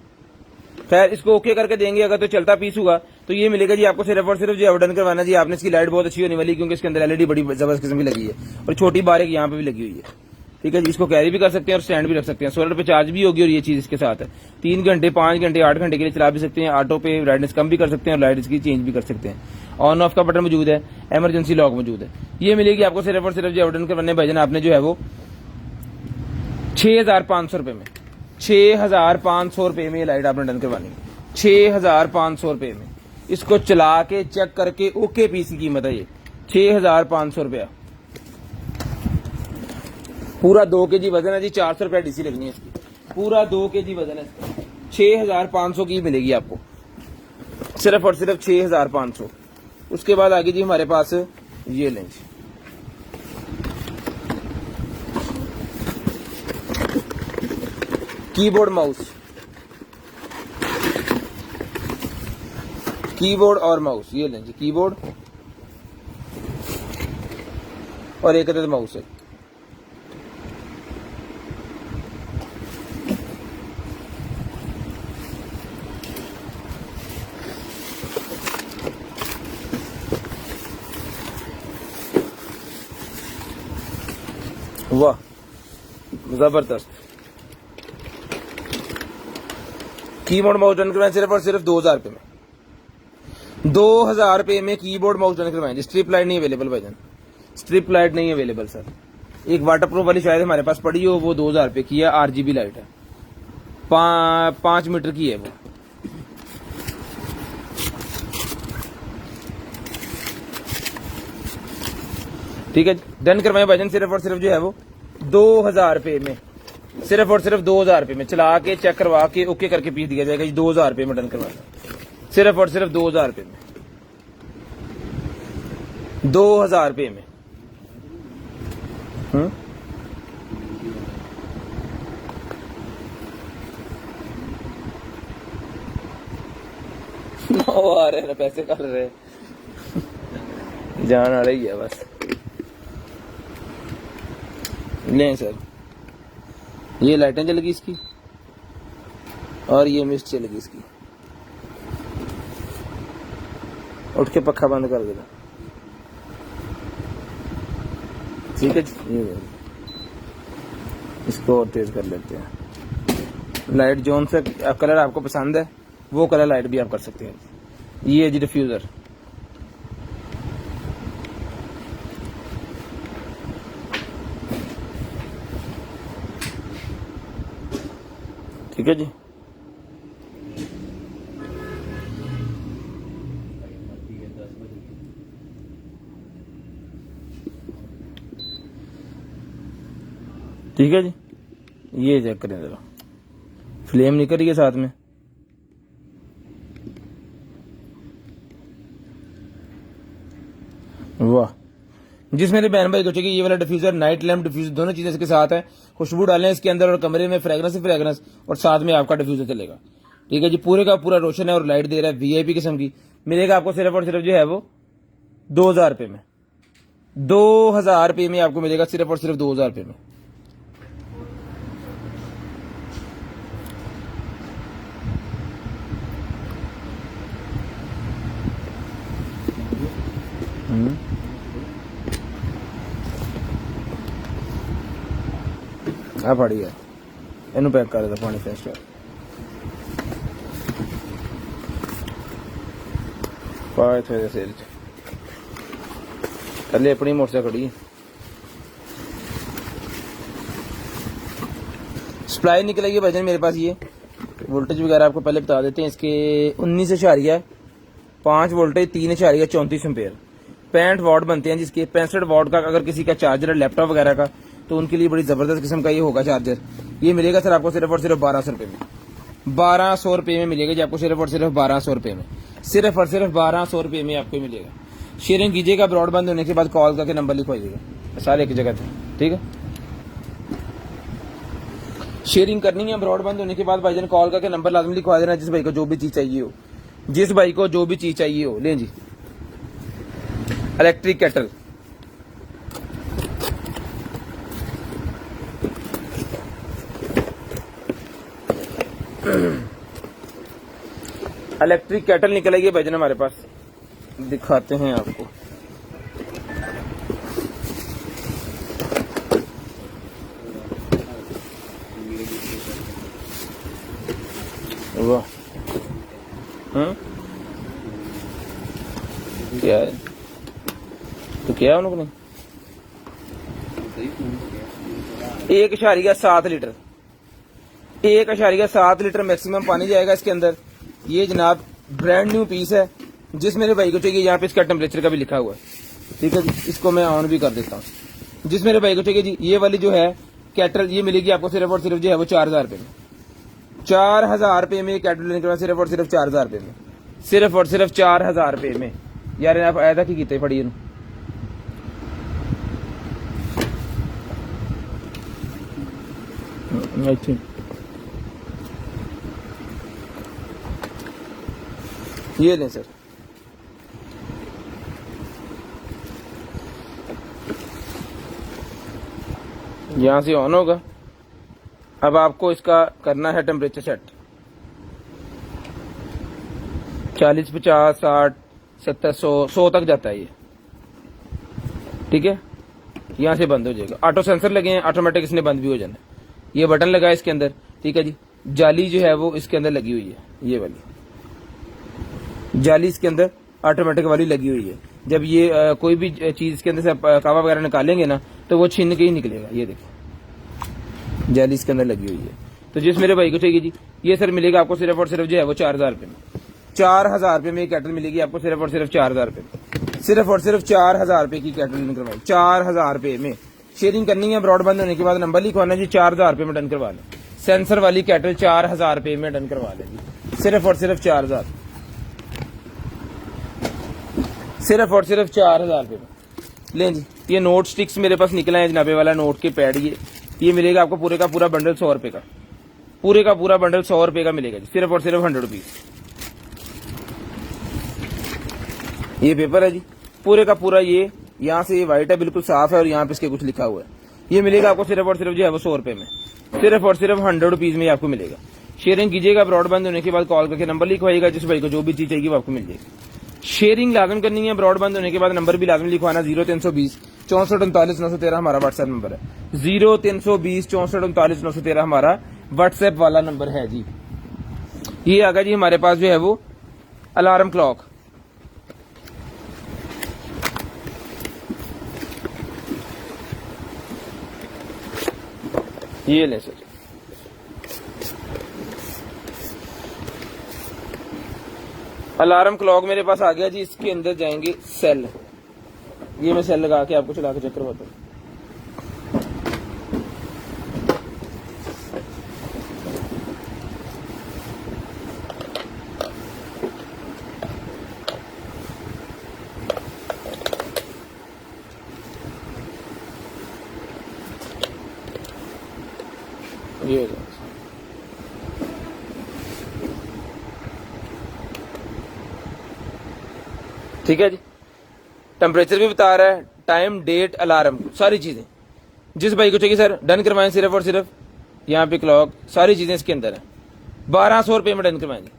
खैर इसको ओके करके देंगे, अगर तो चलता पीस हुआ तो ये मिलेगा जी आपको सिर्फ और सिर्फ जो डन करवाना जी आपने। इसकी लाइट बहुत अच्छी होने वाली, क्योंकि इसके अंदर एलईडी बड़ी जबरदस्त किस्म की लगी है और छोटी बार एक यहाँ पे भी लगी हुई है। ठीक है जी, इसको कैरी भी कर सकते हैं और स्टैंड भी रख सकते हैं। सोलर पे चार्ज भी होगी और ये चीज इसके साथ है। 3 घंटे 5 घंटे 8 घंटे के लिए चला भी सकते हैं। ऑटो पे ब्राइटनेस कम भी कर सकते हैं और लाइट इसकी चेंज भी कर सकते हैं। ऑन ऑफ का बटन मौजूद है, इमरजेंसी लॉक मौजूद है। ये मिलेगी आपको सिर्फ और सिर्फ जो डन करवाने भाईजान आपने जो है वो 6500 रुपए में, 6500 रुपए में ये लाइट आपने डन करवानी है, 6500 रुपए में। इसको चला के चेक करके ओके पीस की कीमत है ये 6500 रुपया। पूरा 2 kg वजन है जी, 400 रुपया डीसी लगनी है इसकी। पूरा 2 kg वजन है इसका, 6500 की मिलेगी आपको, सिर्फ और सिर्फ 6500। उसके बाद आगे जी हमारे पास ये लेंज, कीबोर्ड माउस, कीबोर्ड और माउस, ये लेंगे कीबोर्ड और एक अदद माउस है। वाह जबरदस्त। कीबोर्ड माउस डन करवाएं सिर्फ और सिर्फ 2000 रुपए में, 2000 रुपए में कीबोर्ड माउस डन करवाएं। स्ट्रिप लाइट नहीं अवेलेबल भाईजान, स्ट्रिप लाइट नहीं अवेलेबल सर। एक वाटरप्रूफ वाली शायद हमारे पास पड़ी हो, वो 2000 रुपए की है। RGB लाइट है, 5 मीटर की है वो। ठीक है, डन करवाएं भाईजान सिर्फ और सिर्फ जो है वो 2000 रुपए में, सिर्फ और सिर्फ 2000 रुपए में। चला के चेक करवा के ओके करके पीस दिया जाएगा जी। 2000 रुपए में डन करवाना, सिर्फ और सिर्फ 2000 रुपए में, 2000 रुपए में। वो आ रहे हैं पैसे कर रहे जान आ रही है बस। नहीं सर, ये लाइटें चलेगी इसकी और ये मिस्ट चलेगी इसकी। उठ के पक्का बंद कर देना, ठीक है जी। ये इसको और तेज कर लेते हैं। लाइट जोन से कलर आपको पसंद है वो कलर लाइट भी आप कर सकते हैं। ये जी डिफ्यूजर, ठीक है जी। ठीक है जी, ये चेक करें जरा, फ्लेम निकल रही है साथ में। वाह, जिस मेरे बहन भाई को चाहिए ये वाला डिफ्यूजर, नाइट लैम्प डिफ्यूजर, दोनों चीजें इसके साथ है। खुशबू डालें इसके अंदर और कमरे में फ्रेगरेंस ही फ्रेगरेंस, और साथ में आपका डिफ्यूजर चलेगा। ठीक है जी, पूरे का पूरा रोशन है और लाइट दे रहा है, VIP किस्म की। मिलेगा आपको सिर्फ और सिर्फ जो है वो 2000 रुपए में, 2000 रुपए में आपको मिलेगा, सिर्फ और सिर्फ 2000 रुपए में। आ फड़ी है, इनू पैक कर दो पानी से। पाए थे सेल थले अपनी मोटरसाइकिल खड़ी। सप्लाई निकल आई है भाईजान मेरे पास। ये वोल्टेज वगैरह आपको पहले बता देते हैं। इसके 19.5 वोल्टेज, 3.34 एम्पेयर, 65 वाट बनते हैं जिसके। 65 वाट का अगर किसी का चार्जर है लैपटॉप वगैरह का तो उनके लिए बड़ी जबरदस्त किस्म का ये होगा चार्जर। ये मिलेगा सर आपको सिर्फ और सिर्फ 1200 रुपए में, 1200 रुपए में मिलेगा जी आपको, सिर्फ और सिर्फ 1200 रुपए में, सिर्फ और सिर्फ 1200 रुपए में आपको मिलेगा। शेयरिंग कीजिएगा, ब्रॉडबैंड होने के बाद कॉल करके नंबर लिखवाइएगा, सारे एक जगह थे। ठीक है, शेयरिंग करनी है, ब्रॉडबैंड होने के बाद भाईजान कॉल करके नंबर लाजमी लिखवा देना। जिस भाई को जो भी चीज चाहिए हो, जिस भाई को जो भी चीज चाहिए हो। लें जी, इलेक्ट्रिक केटल, इलेक्ट्रिक कैटल निकल आई है भाईजान हमारे पास, दिखाते हैं आपको। वाह, क्या है तो क्या है उन्होंने 1.7 लीटर 1.7 लीटर मैक्सिमम पानी जाएगा इसके अंदर। ये जनाब ब्रांड न्यू पीस है, जिस मेरे भाई को चाहिए यहाँ पे इसका टेम्परेचर का भी लिखा हुआ है, ठीक है जी। इसको मैं ऑन भी कर देता हूँ। जिस मेरे भाई को चाहिए जी, ये वाली जो है कैटल ये मिलेगी आपको सिर्फ और सिर्फ जो है वो 4000 रुपये में। 4000 रुपये में कैटल लेने के बाद सिर्फ और सिर्फ 4000 रुपये में, सिर्फ और सिर्फ 4000 रुपये में। यार आप ऐसा की कीते फड़ी ये लें सर। यहां से ऑन होगा। अब आपको इसका करना है टेम्परेचर सेट 40, 50, 60, 70, 100 तक जाता है ये, ठीक है। यहां से बंद हो जाएगा। ऑटो सेंसर लगे हैं, ऑटोमेटिक इसने बंद भी हो जाना है। ये बटन लगा है इसके अंदर, ठीक है जी। जाली जो है वो इसके अंदर लगी हुई है, ये वाली जाली इसके अंदर ऑटोमेटिक वाली लगी हुई है। जब ये कोई भी चीज इसके अंदर से कावा वगैरह निकालेंगे ना तो वो छीन के ही निकलेगा। ये देखिए जाली इसके अंदर लगी हुई है। तो जिस मेरे भाई को चाहिए जी, ये सर मिलेगा आपको सिर्फ और सिर्फ जो है वो 4000 रुपये में। 4000 रुपये में कैटल मिलेगी आपको सिर्फ और सिर्फ 4000 रुपये में। सिर्फ और सिर्फ 4000 रुपये की कैटल करवाई 4000 रुपये में। शेयरिंग करनी है, ब्रॉडबैंड होने के बाद नंबर लिखवाना जी, 4000 रुपये में डन करवा लें। सेंसर वाली कैटल 4000 रुपये में डन करवा लें जी, सिर्फ और सिर्फ 4000, सिर्फ और सिर्फ 4000 रुपये में लें जी। ये नोट स्टिक्स मेरे पास निकला है जनाबे वाला नोट के पैड। ये मिलेगा आपको पूरे का पूरा बंडल 100 रुपये का, पूरे का पूरा बंडल 100 रुपये का मिलेगा जी, सिर्फ और सिर्फ 100 रुपीज। ये पेपर है जी पूरे का पूरा, ये यहाँ से ये व्हाइट है, बिल्कुल साफ है और यहाँ पे इसके कुछ लिखा हुआ है। ये मिलेगा आपको सिर्फ और सिर्फ जो है वो 100 रुपये में, सिर्फ और सिर्फ 100 रुपीज में आपको मिलेगा। शेयरिंग कीजिएगा, ब्रॉडबैंड होने के बाद कॉल करके नंबर लिखवाइएगा। जिस भाई को जो भी चीज चाहिए वो आपको मिल जाएगी। शेयरिंग लाजम करनी है, ब्रॉडबैंड होने के बाद नंबर भी लाजम लिखवाना। 0320 64 39 913 हमारा व्हाट्सएप नंबर है। 0320 64 39 913 हमारा व्हाट्सएप वाला नंबर है जी। ये आ गया जी हमारे पास जो है वो अलार्म क्लॉक। ये ले सर, अलार्म क्लॉक मेरे पास आ गया जी। इसके अंदर जाएंगे सेल, ये मैं सेल लगा के आपको चला के चेक करवाता हूँ। ये ठीक है जी। टेम्परेचर भी बता रहा है, टाइम, डेट, अलार्म, सारी चीजें। जिस भाई को चाहिए सर डन करवाएं सिर्फ और सिर्फ, यहाँ पे क्लॉक सारी चीजें इसके अंदर है। 1200 रुपये में डन करवाएंगे,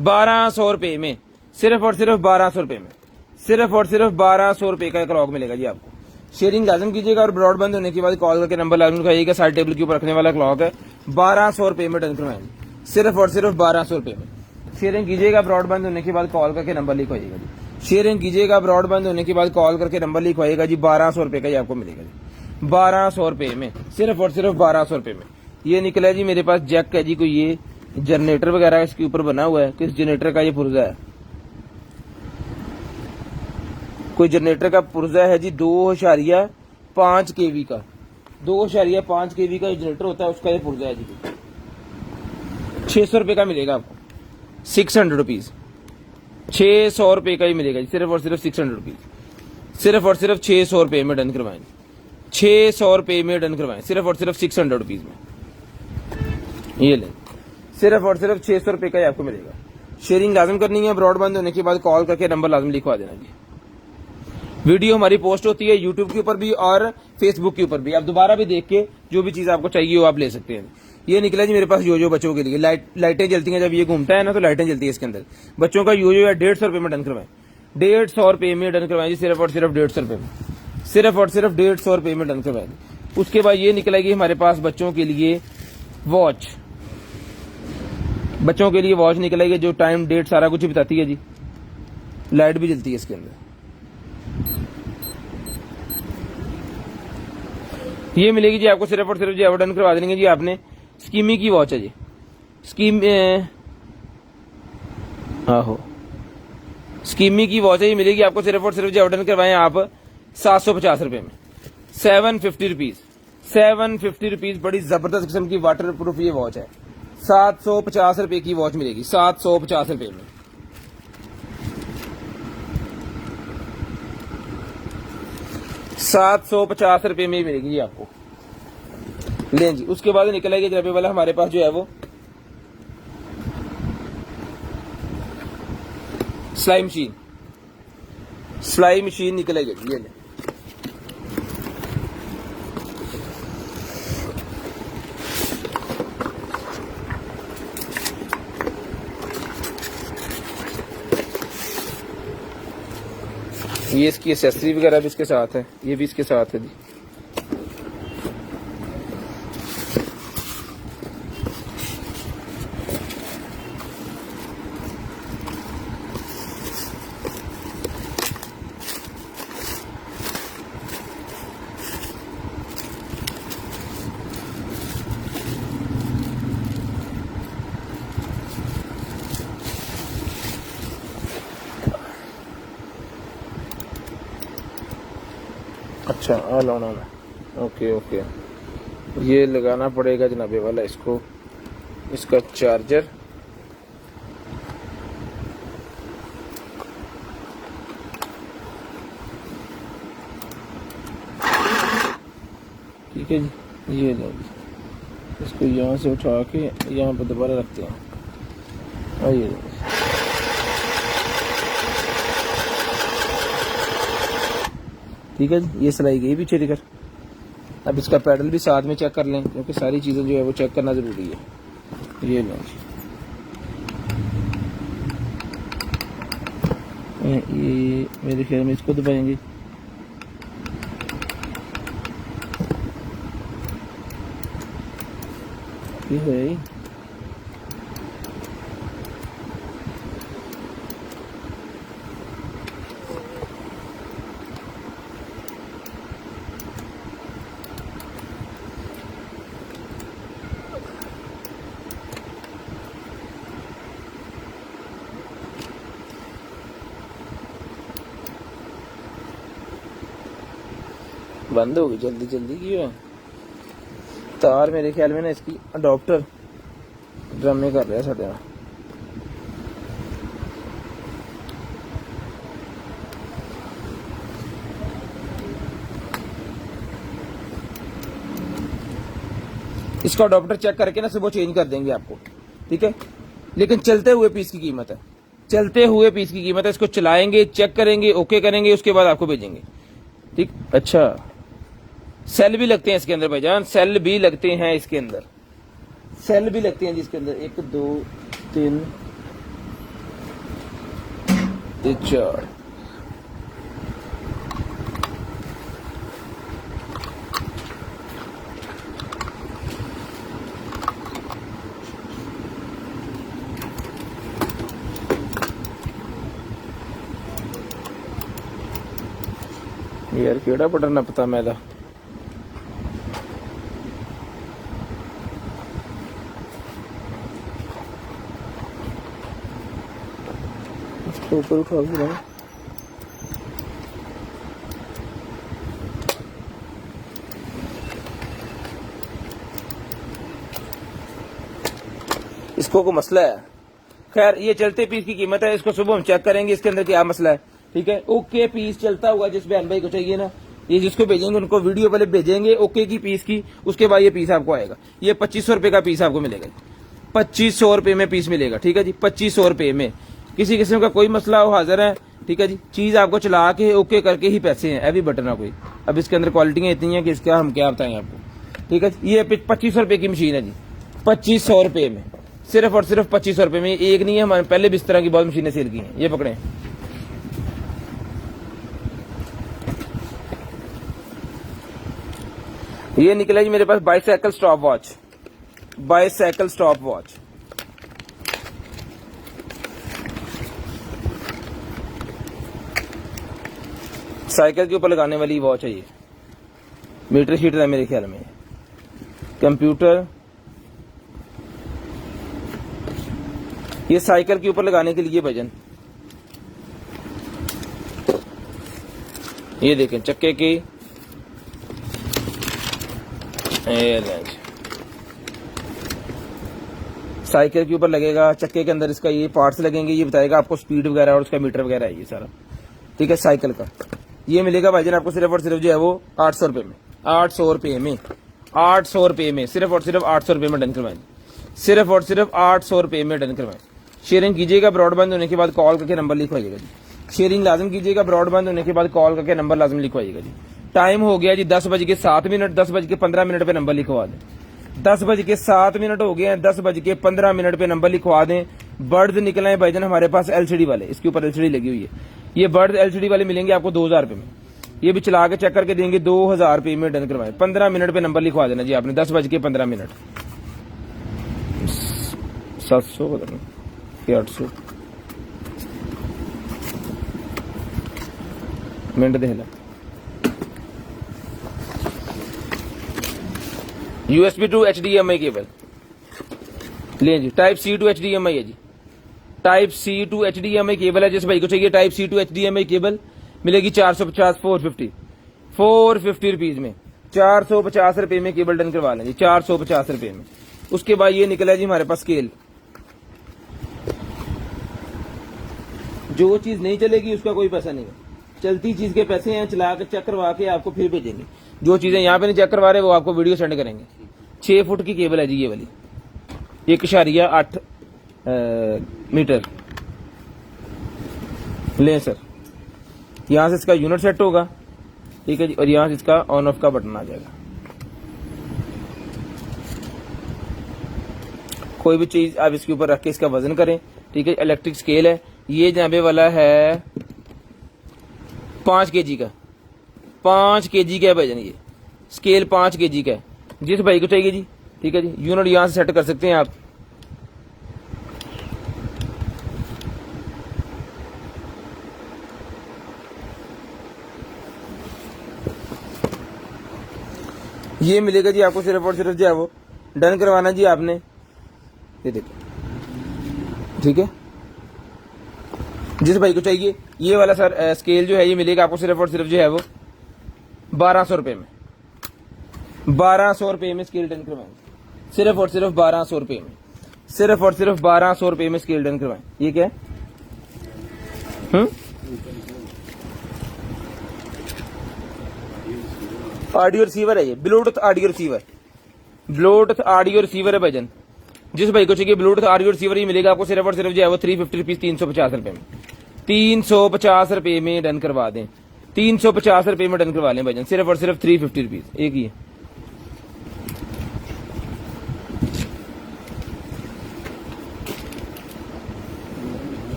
1200 रुपये में, सिर्फ और सिर्फ 1200 रुपये में, सिर्फ और सिर्फ 1200 रुपये का क्लॉक मिलेगा जी आपको। शेयरिंग लाजम कीजिएगा और ब्रॉडबैंड होने के बाद कॉल करके नंबर लाजम लिखाइएगा। साइड टेबल के ऊपर रखने वाला क्लॉक है। 1200 रुपये में डन करवाएंगे, सिर्फ और सिर्फ 1200 रुपये में। शेयरिंग कीजिएगा, ब्रॉडबैंड होने के बाद कॉल करके नंबर लिखवाइएगा जी। शेयरिंग कीजिएगा, ब्रॉडबैंड होने के बाद कॉल करके नंबर लिखवाइएगा जी। 1200 रुपये का ही आपको मिलेगा जी, 1200 रुपये में, सिर्फ और सिर्फ 1200 रुपये में। ये निकला है जी मेरे पास जैक है जी, कोई ये जनरेटर वगैरह इसके ऊपर बना हुआ है। किस जनरेटर का ये पुर्जा है? कोई जनरेटर का पुर्जा है जी 2.5 kV का, 2.5 kV का जनरेटर होता है, उसका ये पुर्जा है जी। 600 रुपये का मिलेगा आपको, 600 रुपीज, 600 रुपये का ही मिलेगा जी, सिर्फ और सिर्फ 600 रुपीज, सिर्फ और सिर्फ 600 रुपये में डन करवाएं, 600 रुपये में डन करवाएं, सिर्फ और सिर्फ 600 रुपीज में। ये लें, सिर्फ और सिर्फ 600 रुपये का ही आपको मिलेगा। शेयरिंग लाजम करनी है, ब्रॉडबैंड होने के बाद कॉल करके नंबर लाजम लिखवा देना जी। वीडियो हमारी पोस्ट होती है यूट्यूब के ऊपर भी और फेसबुक के ऊपर भी। आप दोबारा भी देख के जो भी चीज आपको चाहिए वो आप ले सकते हैं। ये निकला जी मेरे पास योजो बच्चों के लिए, लाइटें जलती हैं, जब ये घूमता है ना तो लाइटें जलती है इसके अंदर। बच्चों का योजो है 150 रुपए में डन करवाएं, 150 रुपए में डन करवाएं जी, सिर्फ और सिर्फ 150 रुपए में, सिर्फ और सिर्फ 150 रुपए में डन करवाएं। उसके बाद ये निकलेगी हमारे पास बच्चों के लिए वॉच, बच्चों के लिए वॉच निकलेगी जो टाइम डेट सारा कुछ बताती है जी, लाइट भी जलती है इसके अंदर। ये मिलेगी जी आपको सिर्फ और सिर्फ जी, डन करवा देंगे जी आपने। स्कीमी की वॉच है जी, स्कीम आहो स्कीमी की वॉच है, ये मिलेगी आपको सिर्फ और सिर्फ जी, डन करवाएं आप 750 रुपए में, 750 रुपीज, 750 रुपीज। बड़ी जबरदस्त किस्म की वाटर प्रूफ ये वॉच है, 750 रुपए की वॉच मिलेगी, 750 रुपए में। ₹750 में ही मिलेगी जी आपको, लें जी। उसके बाद निकलेगी जराबे वाला हमारे पास जो है वो सिलाई मशीन, सिलाई मशीन निकलेगी जी, ये लें। ये इसकी एक्सेसरी वगैरह भी इसके साथ है, ये भी इसके साथ है जी। अच्छा लाना है, ओके ओके। ये लगाना पड़ेगा जनाबे वाला इसको, इसका चार्जर, ठीक है जी। ये लो, इसको यहाँ से उठा के यहाँ पर दोबारा रखते हैं, आइए। ठीक है जी, ये सिलाई गई पीछे दिखर। अब इसका पैडल भी साथ में चेक कर लें, क्योंकि सारी चीज़ें जो है वो चेक करना ज़रूरी है। ये लो ये मेरे ख्याल में इसको दबाएंगे, ये है बंद होगी जल्दी जल्दी क्यों है? तार मेरे ख्याल में ना इसकी अडॉप्टर ड्रामे कर रहा है साढ़े। इसका अडॉप्टर चेक करके ना सुबह चेंज कर देंगे आपको, ठीक है। लेकिन चलते हुए पीस की कीमत है, चलते हुए पीस की कीमत है। इसको चलाएंगे, चेक करेंगे, ओके करेंगे, उसके बाद आपको भेजेंगे, ठीक। अच्छा, सेल भी लगते हैं इसके अंदर भाईजान, सेल भी लगते हैं इसके अंदर, सेल भी लगते हैं जिसके अंदर 1 2 3 4। यार केड़ा बटन ना पता मैं इसको ऊपर उठा के रहा। इसको को मसला है। खैर ये चलते पीस की कीमत है, इसको सुबह हम चेक करेंगे इसके अंदर क्या मसला है, ठीक है। ओके पीस चलता हुआ जिस बहन भाई को चाहिए ना, ये जिसको भेजेंगे उनको वीडियो पहले भेजेंगे ओके की पीस की, उसके बाद ये पीस आपको आएगा। ये 2500 रुपए का पीस आपको मिलेगा, 2500 रुपए में पीस मिलेगा, ठीक है जी। 2500 रुपए में किसी किस्म का कोई मसला हो हाजिर है, ठीक है जी। चीज आपको चला के ओके करके ही पैसे हैं, अभी बटन ना कोई। अब इसके अंदर क्वालिटियां इतनी है कि इसका हम क्या बताएं आपको, ठीक है। ये 2500 रुपए की मशीन है जी, 2500 रुपये में, सिर्फ और सिर्फ 2500 रुपये में। एक नहीं है, हमारे पहले भी इस तरह की बहुत मशीनें सेल की हैं। ये पकड़े, ये निकला जी मेरे पास bicycle stopwatch, bicycle stopwatch. Cycle के ऊपर लगाने वाली वॉच है ये, मीटर शीट है मेरे ख्याल में। कंप्यूटर, ये साइकिल के ऊपर लगाने के लिए वजन, ये देखें चक्के की, साइकिल के ऊपर लगेगा, चक्के के अंदर इसका ये पार्ट्स लगेंगे, ये बताएगा आपको स्पीड वगैरह और उसका मीटर वगैरह है ये सारा, ठीक है। साइकिल का ये मिलेगा भाईजान आपको सिर्फ और सिर्फ जो है वो 800 रुपये में, 800 रुपये में, 800 रुपये में, सिर्फ और सिर्फ 800 रुपये में डन करवाएं, सिर्फ और सिर्फ 800 रुपये में डन करवाएं। शेयरिंग कीजिएगा, ब्रॉडबैंड होने के बाद कॉल करके नंबर लिखवाइएगा जी। शेयरिंग लाजम कीजिएगा, ब्रॉडबैंड होने के बाद कॉल करके नंबर लाजम लिखवाइएगा जी। टाइम हो गया जी 10:07, 10:15 पे नंबर लिखवा दें। 10:07 हो गए हैं, 10:15 पे नंबर लिखवा दें। बर्ड्स निकले हैं भाईजान हमारे पास एलसीडी वाले, इसके ऊपर एलसीडी लगी हुई है। ये बर्ड्स एलसीडी वाले मिलेंगे आपको 2000 रुपये में, ये भी चला के चेक करके देंगे 2000 रुपये में डन करवाएं। 15 मिनट पे नंबर लिखवा देना जी आपने, 10:15। 700 पता नहीं 800 मिनट देख USB टू HDMI केबल ले जी, टाइप C टू HDMI है जी, type C to HDMI cable है। जिस भाई को चाहिए type C to HDMI cable मिलेगी 450, 450 रुपीज में, 450 रुपए में केबल डन करवा लें जी, 450 रुपए में। उसके बाद ये निकला जी हमारे पास स्केल, जो चीज नहीं चलेगी उसका कोई पैसा नहीं है, चलती चीज के पैसे हैं, चला के चेक करवा के आपको फिर भेजेंगे। जो चीजें यहाँ पे नहीं चेक करवा रहे वो आपको वीडियो सेंड करेंगे। 6 फुट की केबल है जी ये वाली, 1.8 मीटर ले सर। यहां से इसका यूनिट सेट होगा, ठीक है जी, और यहां से इसका ऑन ऑफ का बटन आ जाएगा। कोई भी चीज आप इसके ऊपर रख के इसका वजन करें, ठीक है। इलेक्ट्रिक स्केल है ये, जनाबे वाला है 5 kg का, 5 kg का है भाईजान ये स्केल, 5 kg का है। जिस भाई को चाहिए जी, ठीक है जी, यूनिट यहां से सेट कर सकते हैं आप। ये मिलेगा जी आपको सिर्फ और सिर्फ जो है वो डन करवाना जी आपने, ये देखो, ठीक है। जिस भाई को चाहिए ये वाला सर स्केल जो है ये मिलेगा आपको सिर्फ और सिर्फ जो है वो 1200 रुपये में, 1200 रुपये में स्केल डन करवाएं, सिर्फ और सिर्फ 1200 रुपये में, सिर्फ और सिर्फ 1200 रुपये में स्केल डन करवाएं। ये क्या है? ऑडियो रिसीवर है ये, Bluetooth audio receiver, Bluetooth audio receiver है भाईजान। जिस भाई को चाहिए ब्लूटूथ ऑडियो रिसीवर ही मिलेगा आपको सिर्फ और सिर्फ जो है वो 350 रुपीज, 350 रुपए में, 350 रुपए में डन करवा दें, 350 रुपए में डन करवा लें भाईजान, सिर्फ और सिर्फ 350 रुपीज। एक ही है,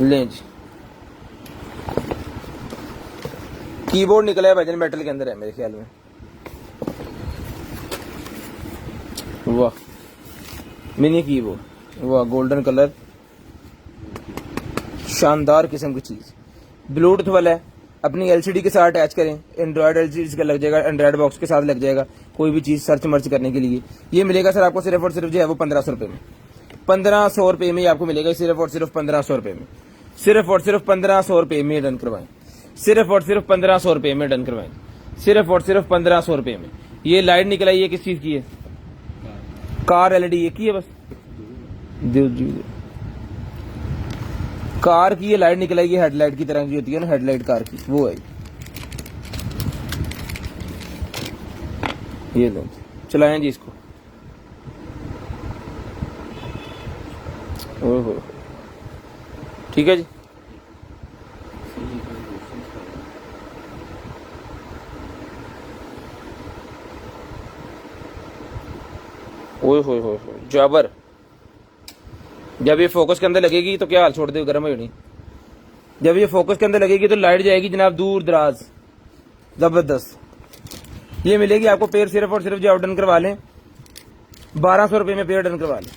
लें जी। कीबोर्ड निकला है भाईजान, मेटल के अंदर है मेरे ख्याल में। वाह, मिनी कीबोर्ड, वाह, गोल्डन कलर, शानदार किस्म की चीज, ब्लूटूथ वाला है। अपनी एलसीडी के साथ अटैच करें, एंड्रॉयड एलसीडी का लग जाएगा, एंड्रॉयड बॉक्स के साथ लग जाएगा, कोई भी चीज सर्च मर्च करने के लिए। ये मिलेगा सर आपको सिर्फ और सिर्फ जो है वो 1500 रुपए में, 1500 रुपए में आपको मिलेगा, सिर्फ और सिर्फ 1500 रुपए में, सिर्फ और सिर्फ 1500 रुपए में डन करवाएं, सिर्फ और सिर्फ 1500 रुपए में डन करवाएं, सिर्फ और सिर्फ 1500 रुपए में। ये लाइट निकला, ये किस चीज की है? कार एलईडी एक ही है बस, कार की ये लाइट निकलेगी, हेडलाइट की तरह की होती है ना, हेडलाइट कार की, वो है ये। लो चलाएं जी इसको, ओहो, ठीक है जी। हो जाबर। जब ये फोकस के अंदर लगेगी तो क्या हाल छोड़ दे, गर्म हो नहीं। जब ये फोकस के अंदर लगेगी तो लाइट जाएगी जनाब दूर दराज, जबरदस्त। ये मिलेगी आपको पेयर सिर्फ और सिर्फ जो आप डन करवा लें 1200 रुपए में पेयर डन करवा लें,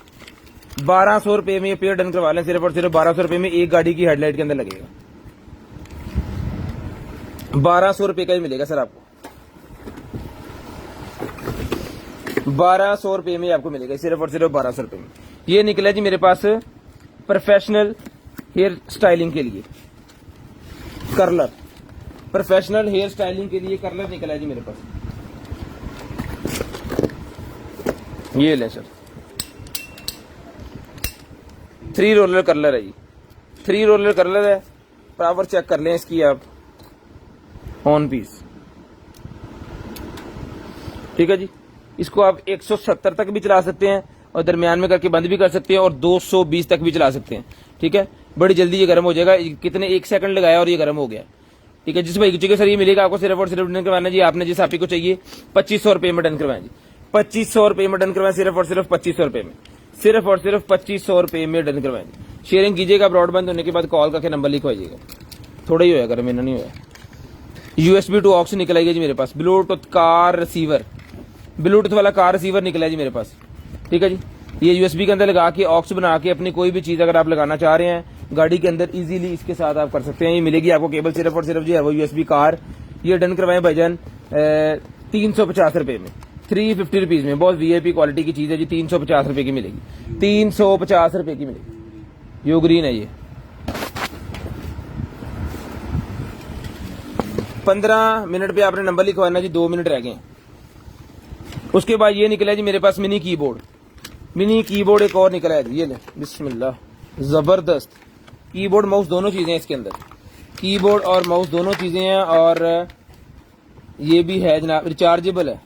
1200 रुपए में ये पेयर डन करवा लें, सिर्फ और सिर्फ 1200 रुपए में एक गाड़ी की हेडलाइट के अंदर लगेगा। 1200 रुपए का ही मिलेगा सर आपको, 1200 रुपए में आपको मिलेगा, सिर्फ और सिर्फ 1200 रुपए में। ये निकला जी मेरे पास प्रोफेशनल हेयर स्टाइलिंग के लिए कर्लर, प्रोफेशनल हेयर स्टाइलिंग के लिए कर्लर निकला है जी मेरे पास। ये ले सर 3 रोलर कर्लर है जी, 3 रोलर कर्लर है। पावर चेक कर लें इसकी आप, ऑन पीस, ठीक है जी। इसको आप 170 तक भी चला सकते हैं और दरमियान में करके बंद भी कर सकते हैं और 220 तक भी चला सकते हैं, ठीक है। बड़ी जल्दी ये गर्म हो जाएगा, कितने 1 सेकंड लगाया और ये गर्म हो गया, ठीक है। जिस भाई को चाहिए सर ये मिलेगा आपको सिर्फ और सिर्फ डन करवाना जी। आपने जिस आपी को चाहिए 2500 रुपए में डन करवाएं जी, 2500 रुपए में डन करवाएं, सिर्फ और सिर्फ 2500 रुपए में, सिर्फ और सिर्फ 2500 रुपए में डन करवाएं। शेयरिंग कीजिएगा, ब्रॉडबैंड होने के बाद कॉल करके नंबर लिखवाइएगा, थोड़ा ही होया गर्म, इतना नहीं होया। USB टू ऑक्स निकल आएगा जी मेरे पास, ब्लूटूथ कार रिसीवर, ब्लूटूथ वाला कार रिसीवर निकला है जी मेरे पास, ठीक है जी। ये USB के अंदर लगा के ऑक्स बना के अपनी कोई भी चीज अगर आप लगाना चाह रहे हैं गाड़ी के अंदर इजीली इसके साथ आप कर सकते हैं। ये मिलेगी आपको केबल सिर्फ और सिर्फ जो है वो USB कार। ये डन करवाएं भाईजान 350 रुपए में, 350 रुपीज में, बहुत VIP क्वालिटी की चीज है जी, 350 रुपए की मिलेगी, 350 रुपए की मिलेगी। यो ग्रीन है ये, 15 मिनट पे आपने नंबर लिखवाना जी, 2 मिनट रह गए। उसके बाद ये निकला है जी मेरे पास मिनी कीबोर्ड, मिनी कीबोर्ड एक और निकला है जी, ये ले बिस्मिल्लाह, जबरदस्त। कीबोर्ड माउस दोनों चीजें हैं इसके अंदर, कीबोर्ड और माउस दोनों चीजें हैं, और ये भी है जनाब रिचार्जेबल है।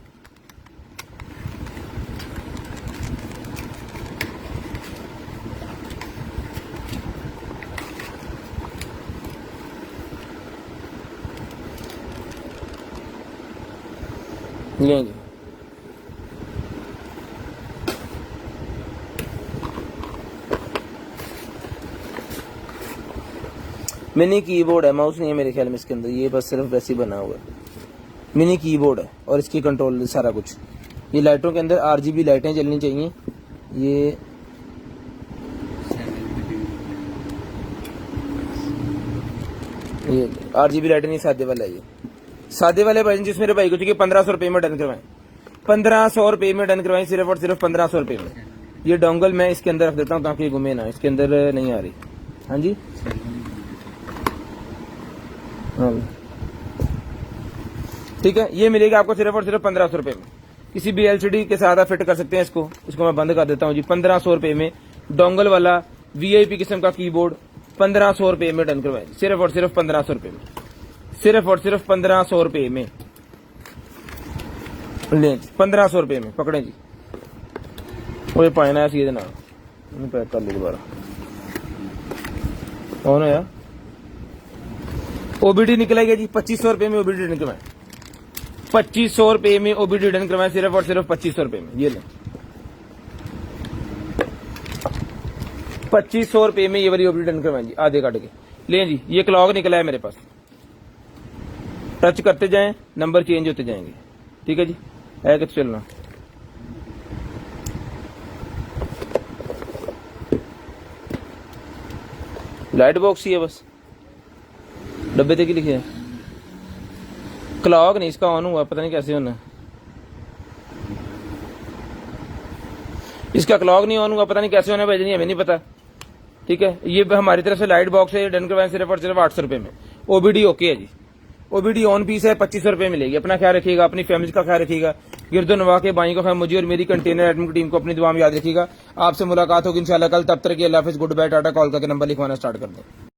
लेंगे मिनी कीबोर्ड है, माउस नहीं है मेरे ख्याल में इसके अंदर, ये बस सिर्फ वैसे ही बना हुआ है। मिनी कीबोर्ड है और इसकी कंट्रोल सारा कुछ। ये लाइटों के अंदर RGB लाइटें जलनी चाहिए। ये RGB लाइटें नहीं, सादे वाला है ये, सादे वाले भाई जिस मेरे भाई को चाहिए 1500 रुपए में डन करवाएं, 1500 रुपए में डन करवाएं, सिर्फ और सिर्फ 1500 रुपए में। ये डोंगल मैं इसके अंदर रख देता हूँ ताकि घूमे ना, इसके अंदर नहीं आ रही। हाँ जी, हाँ ठीक है। ये मिलेगा आपको सिर्फ और सिर्फ 1500 रुपए में। किसी भी LCD के साथ आप फिट कर सकते हैं इसको मैं बंद कर देता हूँ जी। 1500 रुपए में डोंगल वाला VIP किस्म का कीबोर्ड 1500 रुपए में डन करवाएं, सिर्फ और सिर्फ 1500 रुपए में, सिर्फ और सिर्फ 1500 रुपए में ले, 1500 रुपए में पकड़े जी। वो पाना है सीधे ना पैक कर लो दोबारा, कौन है यार। OBD निकलेगा जी 2500 रुपए में, OBD डन करवाएं, 2500 रुपए में OBD डन करवाएं, सिर्फ और सिर्फ 2500 रुपए में। ये ले 2500 रुपए में ये वाली OBD डन करवाएं जी, आधे काट के ले जी। ये क्लॉक निकला है मेरे पास, टच करते जाएं नंबर चेंज होते जाएंगे, ठीक है जी। है कि चलना लाइट बॉक्स ही है बस, डब्बे तक ही लिखे है, क्लॉक नहीं इसका ऑन हुआ, पता नहीं कैसे होना, इसका क्लॉक नहीं ऑन हुआ, पता नहीं कैसे होना भाई जी, हमें नहीं पता, ठीक है। ये हमारी तरफ से लाइट बॉक्स है, डन करवाएं सिर्फ और सिर्फ 800 रुपए में। OBD ओके है जी, OBD ऑन पीस है, 2500 रुपए मिलेगी। अपना ख्याल रखिएगा, अपनी फैमिली का ख्याल रखिएगा, गिरदो नवा के बाई को, मुझे और मेरी कंटेनर एडमिन टीम को अपनी दुआ में याद रखिएगा। आपसे मुलाकात होगी इंशाल्लाह कल, तब तक के अल्लाह हाफिज़, गुड बाय, टाटा। कॉल करके नंबर लिखवाना स्टार्ट कर दें।